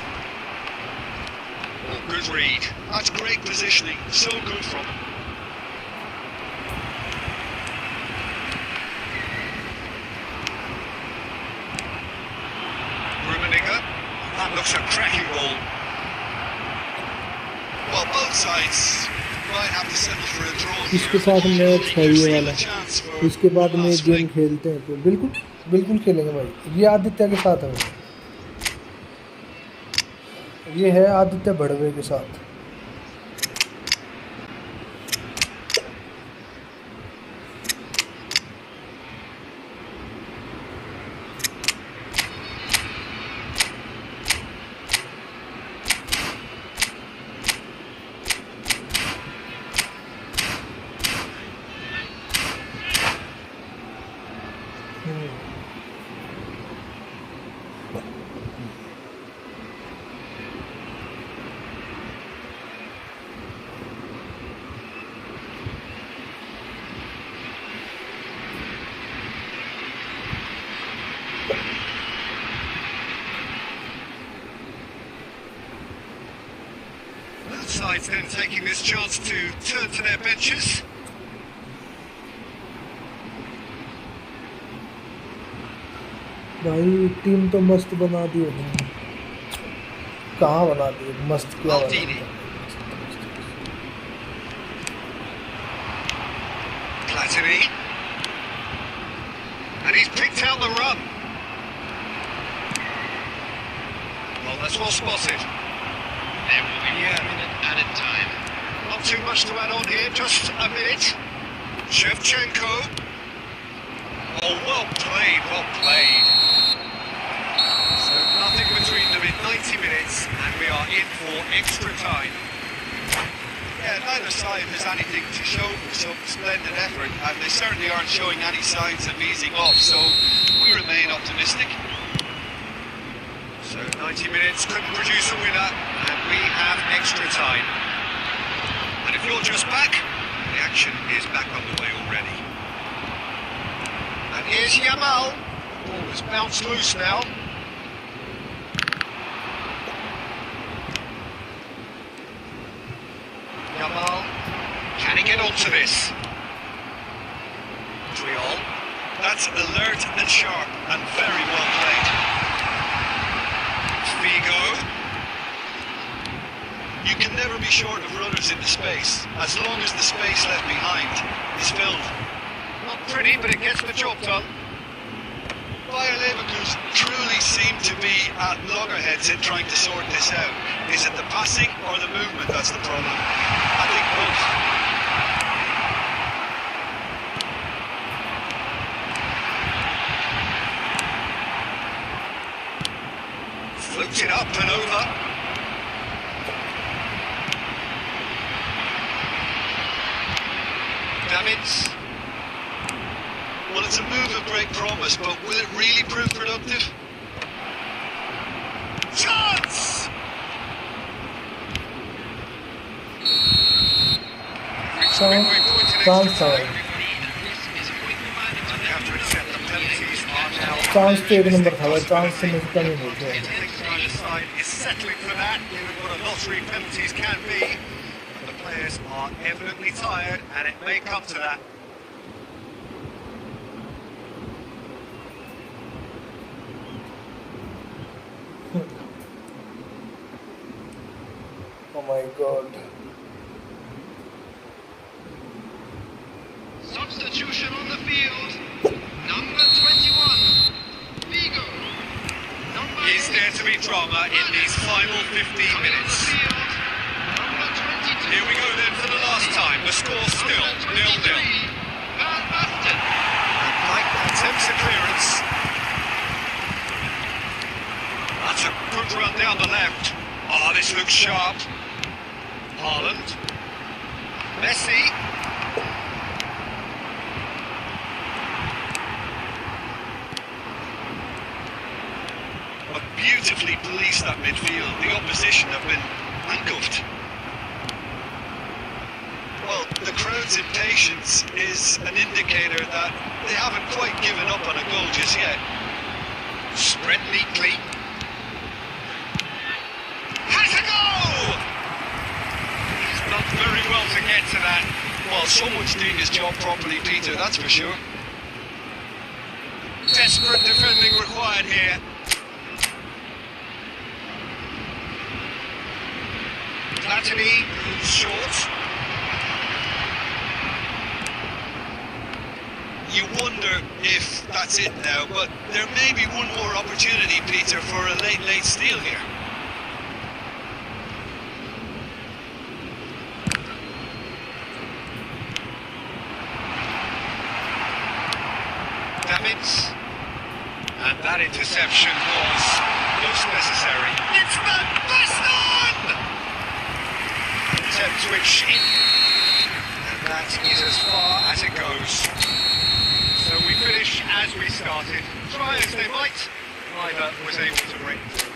Oh, good read. That's great positioning. So good from him. Rummenigge. That looks a cracking ball. Well, both sides might have to settle for a draw here. इसके साथ match है ये वाला, इसके बाद में last game week. खेलते हैं तो बिल्कुल खेलेंगे भाई। ये आदित्य के साथ है, ये है आदित्य बड़वे के साथ। Both sides then taking this chance to turn to their benches. भाई टीम तो मस्त बना दी है, कहाँ बना दी मस्त, क्या Maldini. Platini. And he's picked out the run. Well, that's well spotted. There will be 1 minute added time. Not too much to add on here, just a minute. Shevchenko. Oh, well played, well played. So nothing between them in 90 minutes, and we are in for extra time. Yeah, neither side has anything to show for some splendid effort, and they certainly aren't showing any signs of easing off, so we remain optimistic. So 90 minutes couldn't produce a winner, and we have extra time. And if you're just back, the action is back underway already. And here's Yamal. Ball has bounced loose now. Yamal. Can he get onto this? Driol. That's alert and sharp and very well played. Figo. You can never be short of runners in the space, as long as the space left behind is filled. Not pretty, but it gets the job done. Bayer Leverkusen truly seem to be at loggerheads in trying to sort this out. Is it the passing or the movement that's the problem? I think both. Floats it up and over. Davids. Well, it's a move of great promise, but will it really prove productive? Chance! Chance था, chance तो एक number था भाई, chance से मुझे कमी नहीं थी। Either side is settling for that, given what a lottery penalties can be. But the players are evidently tired, and it may come to that. my God. Substitution on the field. Number 21, Vigo. Is there to be drama in these final 15 minutes? Number 22. Here we go then for the last time. The score still 0-0. Van Basten. Mike attempts a clearance. That's a good run down the left. Oh, this looks sharp. Haaland. Messi. But beautifully policed that midfield. The opposition have been handcuffed. Well, the crowd's impatience is an indicator that they haven't quite given up on a goal just yet. Spread neatly. Has a goal! He's done very well to get to that. Well, someone's doing his job properly, Peter, that's for sure. Desperate defending required here. Platini, short. You wonder if that's it now, but there may be one more opportunity, Peter, for a late steal here. Davids. And that interception was most necessary. It's Van Basten! Attempt switch in. And that is as far as it goes. So we finish as we started. Try as they might, neither was able to break through.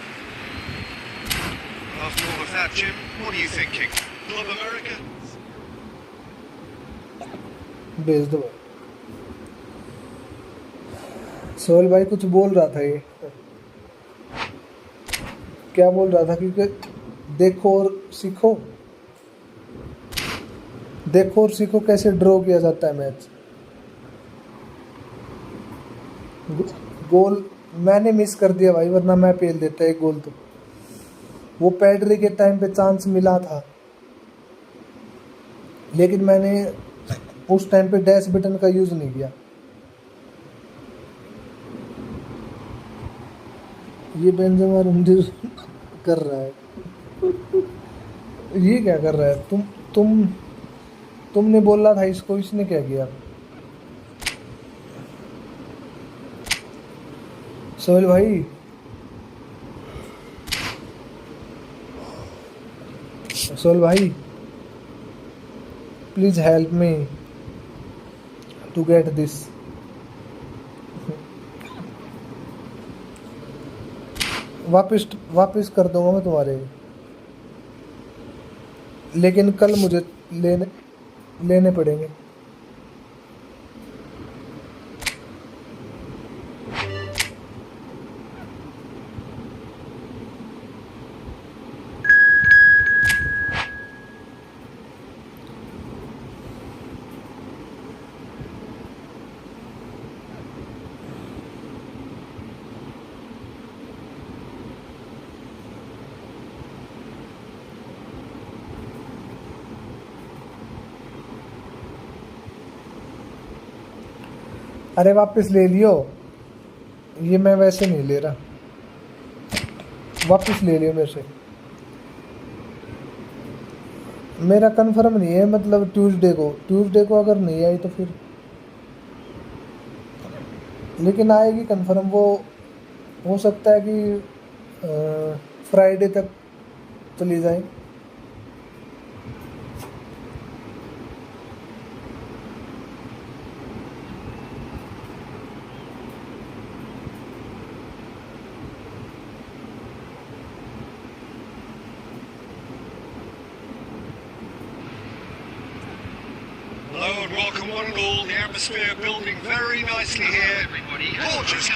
After all of that, Jim, what are you thinking? Club America? भेज दो सोहेल भाई कुछ बोल रहा था ये क्या बोल रहा था क्योंकि देखो और सीखो कैसे ड्रॉ किया जाता है मैच गोल मैंने मिस कर दिया भाई वरना मैं पेल देता एक गोल तो वो पेड्री के टाइम पे चांस मिला था लेकिन मैंने उस टाइम पे डैश बटन का यूज नहीं किया ये बेंजेमा रुंडी कर रहा है ये क्या कर रहा है तुमने बोला था इसको इसने क्या किया सोहेल भाई please help me to get this वापस कर दूंगा मैं तुम्हारे लेकिन कल मुझे लेने पड़ेंगे अरे वापस ले लियो ये मैं वैसे नहीं ले रहा वापस ले लियो मेरे से मेरा कंफर्म नहीं है मतलब ट्यूसडे को अगर नहीं आई तो फिर लेकिन आएगी कंफर्म वो हो सकता है कि फ्राइडे तक चली जाए Welcome one and all, the atmosphere building very nicely here.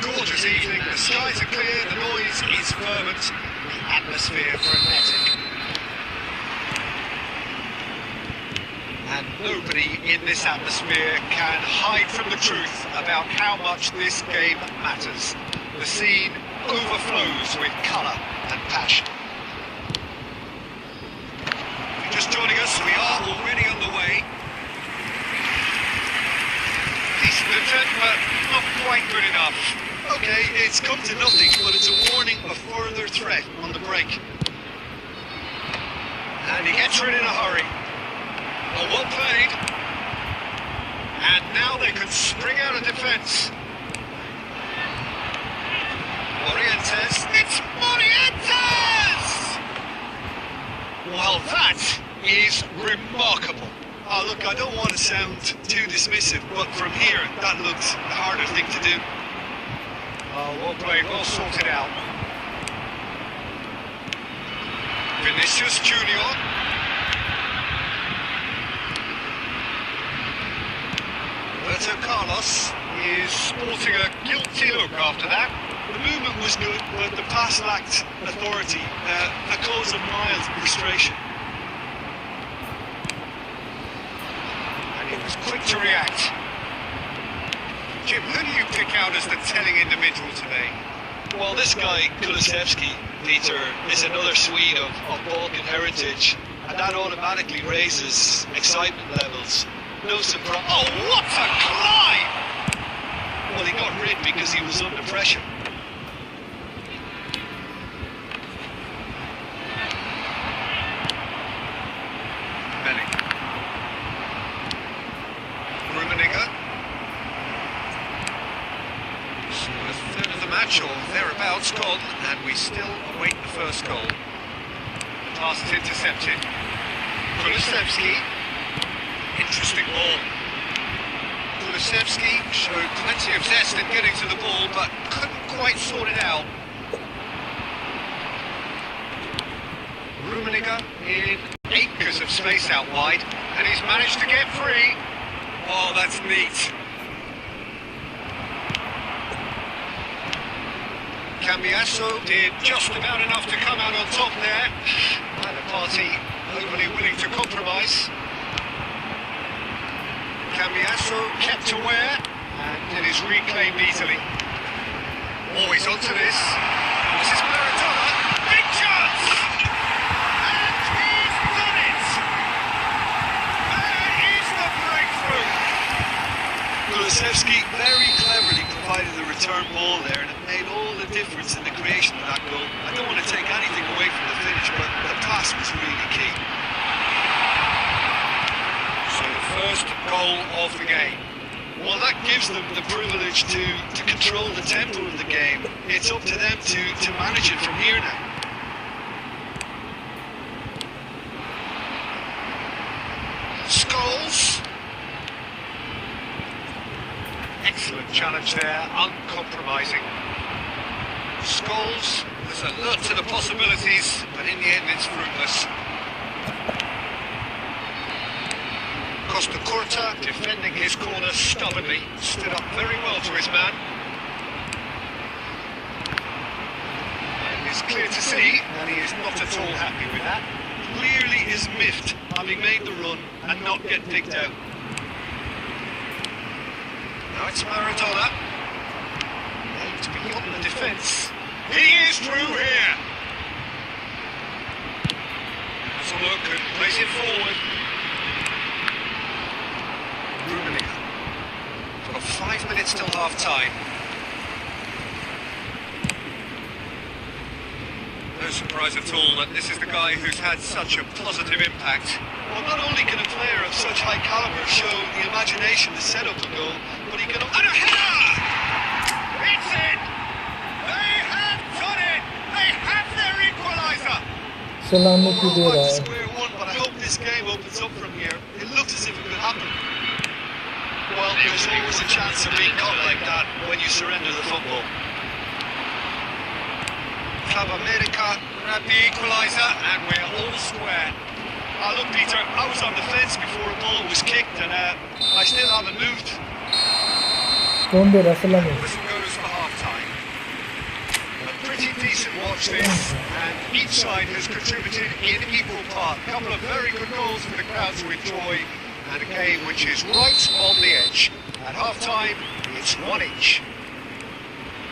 Gorgeous evening, the skies are clear, the noise is fervent, the atmosphere frenetic. And nobody in this atmosphere can hide from the truth about how much this game matters. The scene overflows with colour and passion. just joining us, we are already on the way. Decent attempt, but not quite good enough. Okay, it's come to nothing, but it's a warning of further threat on the break. And he gets rid in a hurry. Oh, well played. And now they can spring out of defence. Morientes. It's Morientes! Well, that is remarkable. Oh, look, I don't want to sound too dismissive, but from here, that looks the harder thing to do. Oh, well played, well sorted out. Vinicius Junior. Roberto Carlos is sporting a guilty look after that. The movement was good, but the pass lacked authority, a cause of mild frustration. And he was quick to react. Jim, who do you pick out as the telling individual today? Well, this guy, Kulusevski, Peter, is another Swede of Balkan heritage, and that automatically raises excitement levels. No surprise. Oh, what a climb! Well, he got rid because he was under pressure. Bellingham. Rummenigge. So a third of the match, or thereabouts, gone, and we still await the first goal. The pass is intercepted. Kulusevski. Interesting ball. Kulusevski showed plenty of zest in getting to the ball, but couldn't quite sort it out. Rummenigge in acres of space out wide, and he's managed to get free. Oh, that's neat. Cambiasso did just about enough to come out on top there. Neither party overly willing to compromise. Cambiasso kept aware, and it is reclaimed easily. Always onto this. This is Maradona. Big chance! And he's done it! There is the breakthrough! Kulusevski very cleverly provided the return ball there, and it made all the difference in the creation of that goal. I don't want to take anything away from the finish, but the pass was really key. So the first goal of the game. Well, that gives them the privilege to control the tempo of the game. It's up to them to manage it from here now. Scholes. Excellent challenge there, uncompromising. Scholes has alert to the possibilities, but in the end it's fruitless. Costa Curta defending his corner stubbornly, stood up very well to his man. And it's clear to see that he is not at all happy with that. Clearly is miffed having made the run and not get picked out. Now it's Maradona. Aimed beyond the defence. He is through here. So look and plays it forward. Rummenigge. We've got 5 minutes till half time. No surprise at all that this is the guy who's had such a positive impact. Well, not only can a player of such high calibre show the imagination to set up a goal, but he can... And a header! It's in! They have done it! They have their equaliser! सलामती दे Back रहा to है. square one, but I hope this game opens up from here. It looks as if it could happen. Well, there's always a chance of being caught like that when you surrender the football. Club America grabbed the equaliser, and we're all square. Look, Peter, I was on the fence before a ball was kicked, and I still haven't moved. कौन दे रहा है सलामी? Whistle goes for half-time. A pretty decent watch this, and each side has contributed in equal part. A couple of very good goals for the crowd to enjoy, and a game which is right on the edge. At half-time, it's 1 each.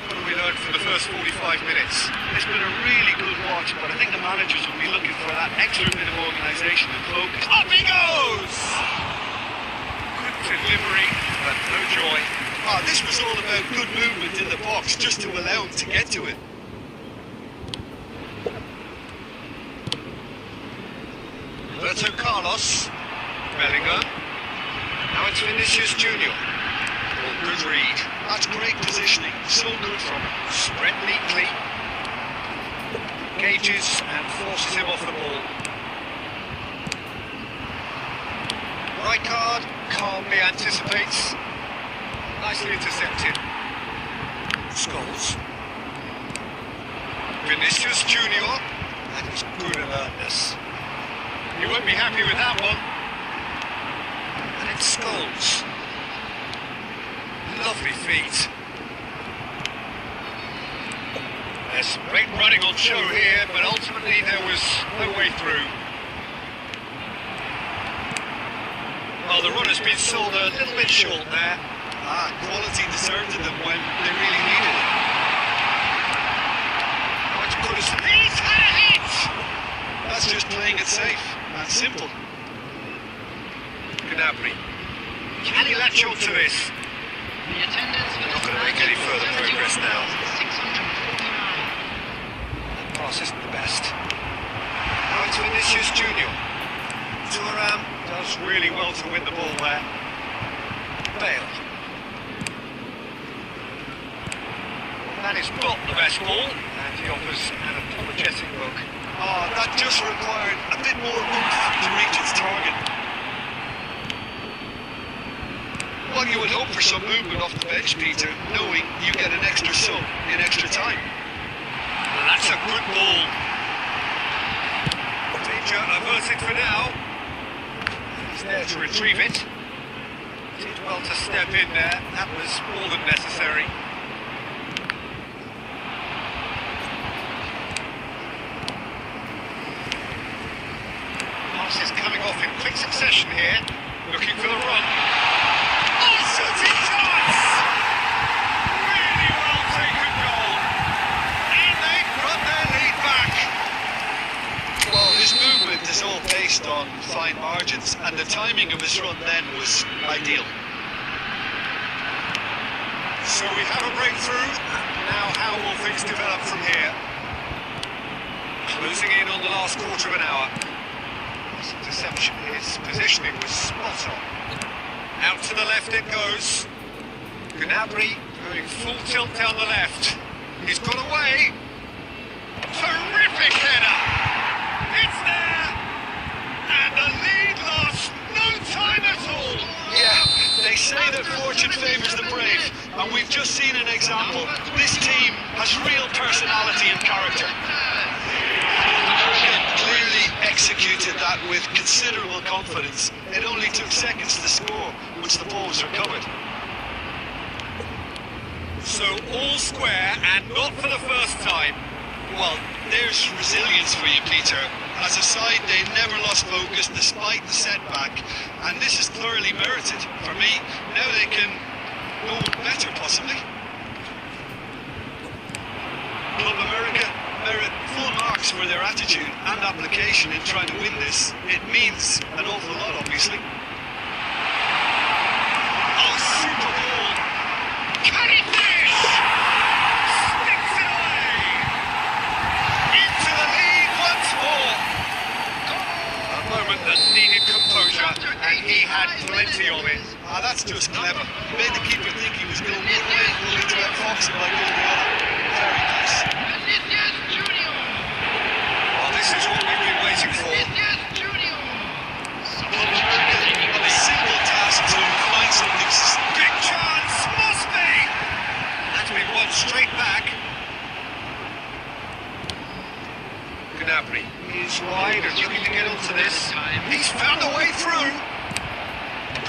What do we learn from for the first 45 minutes. It's been a really good watch, but I think the managers will be looking for that extra bit of organisation and focus. Up he goes! Good delivery, but no joy. Ah, this was all about good movement in the box just to allow him to get to it. Roberto Carlos, Bellingham. Now it's Vinicius Junior. Oh, good read. That's great positioning, so good from him. Spread neatly. Engages and forces him off the ball. Right card, calmly anticipates. Nicely intercepted. Scholes. Vinicius Junior. That is good alertness. You won't be happy with that one. And it's Scholes. Lovely feet. There's great running on show here, but ultimately there was no way through. Well, the run has been sold a little bit short there. Ah, quality deserted them when they really needed it. Much good as he's had a hit! That's just playing it safe and simple. Gnabry. Can he latch on to this? The attendance for Not this going to make match any is further progress now. 649. That pass isn't the best. Now it's Vinicius Junior. Thuram does really well to win the ball there. Bale. That is not the best ball, and he offers an apologetic look. Oh, that just required a bit more oomph to reach its target. Well, you would hope for some movement off the bench, Peter, knowing you get an extra sub in extra time. Well, that's a good ball. Danger averted for now. He's there to retrieve it. Did well to step in there. That was more than necessary. Pass is coming off in quick succession here. Looking for the run. Oh, shooting chance! Really well taken goal. And they've got their lead back. Well, his movement is all based on fine margins, and the timing of his run then was ideal. So we have a breakthrough. Now how will things develop from here? Closing in on the last quarter of an hour. His interception, his positioning was spot on. Out to the left it goes. Gnabry going full tilt down the left. He's got away. Terrific header. It's there. And the lead lost. No time at all. Yeah, they say that fortune favours the brave, and we've just seen an example. This team has real personality and character. America clearly executed that with considerable confidence. It only took seconds to score once the ball was recovered. So all square and not for the first time. Well, there's resilience for you, Peter. As a side, they never lost focus despite the setback, and this is thoroughly merited. For me, now they can go better, possibly. Club America merit full marks for their attitude and application in trying to win this. It means an awful lot, obviously. Oh, super ball! Can he finish? Sticks it away! Into the lead once more! A moment that needed composure, and he had plenty of it. Ah, that's just clever. Made the keeper think he was going one way, only to have Fox like all the other. Very nice. Vinicius Junior. Well, this is what we've been waiting for. Vinicius Junior. Club America have a simple task to find something. Big chance! Must be! That's been won straight back. Gnabry is wide and looking to get onto this. He's found a way through.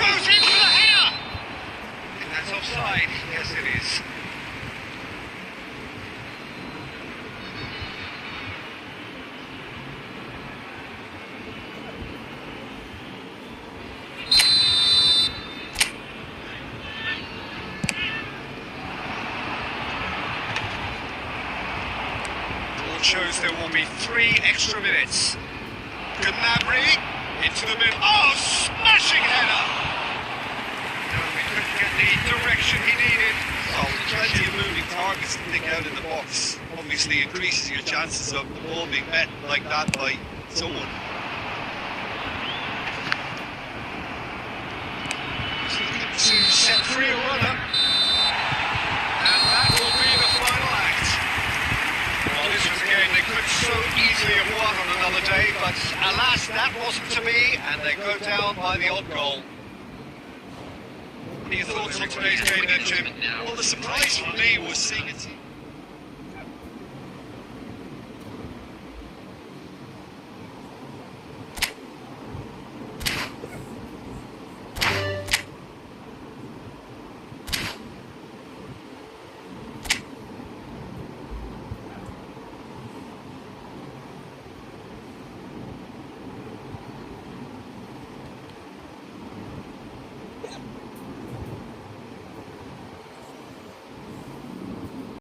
Goes in for the header! I think that's offside. Yes, it is. record shows there will be 3 extra minutes. Gnabry into the middle. Oh, smashing header! No, he couldn't get the direction he needed. Oh, plenty of moving targets to pick out in the box. Obviously increases your chances of the ball being met like that by someone. To set free a runner. And that will be the final act. Well, this was a game they could so easily have won on another day, but alas, that wasn't to be, and they go down by the odd goal. What are your thoughts on today's game then, Jim? Well, the surprise for me was seeing it.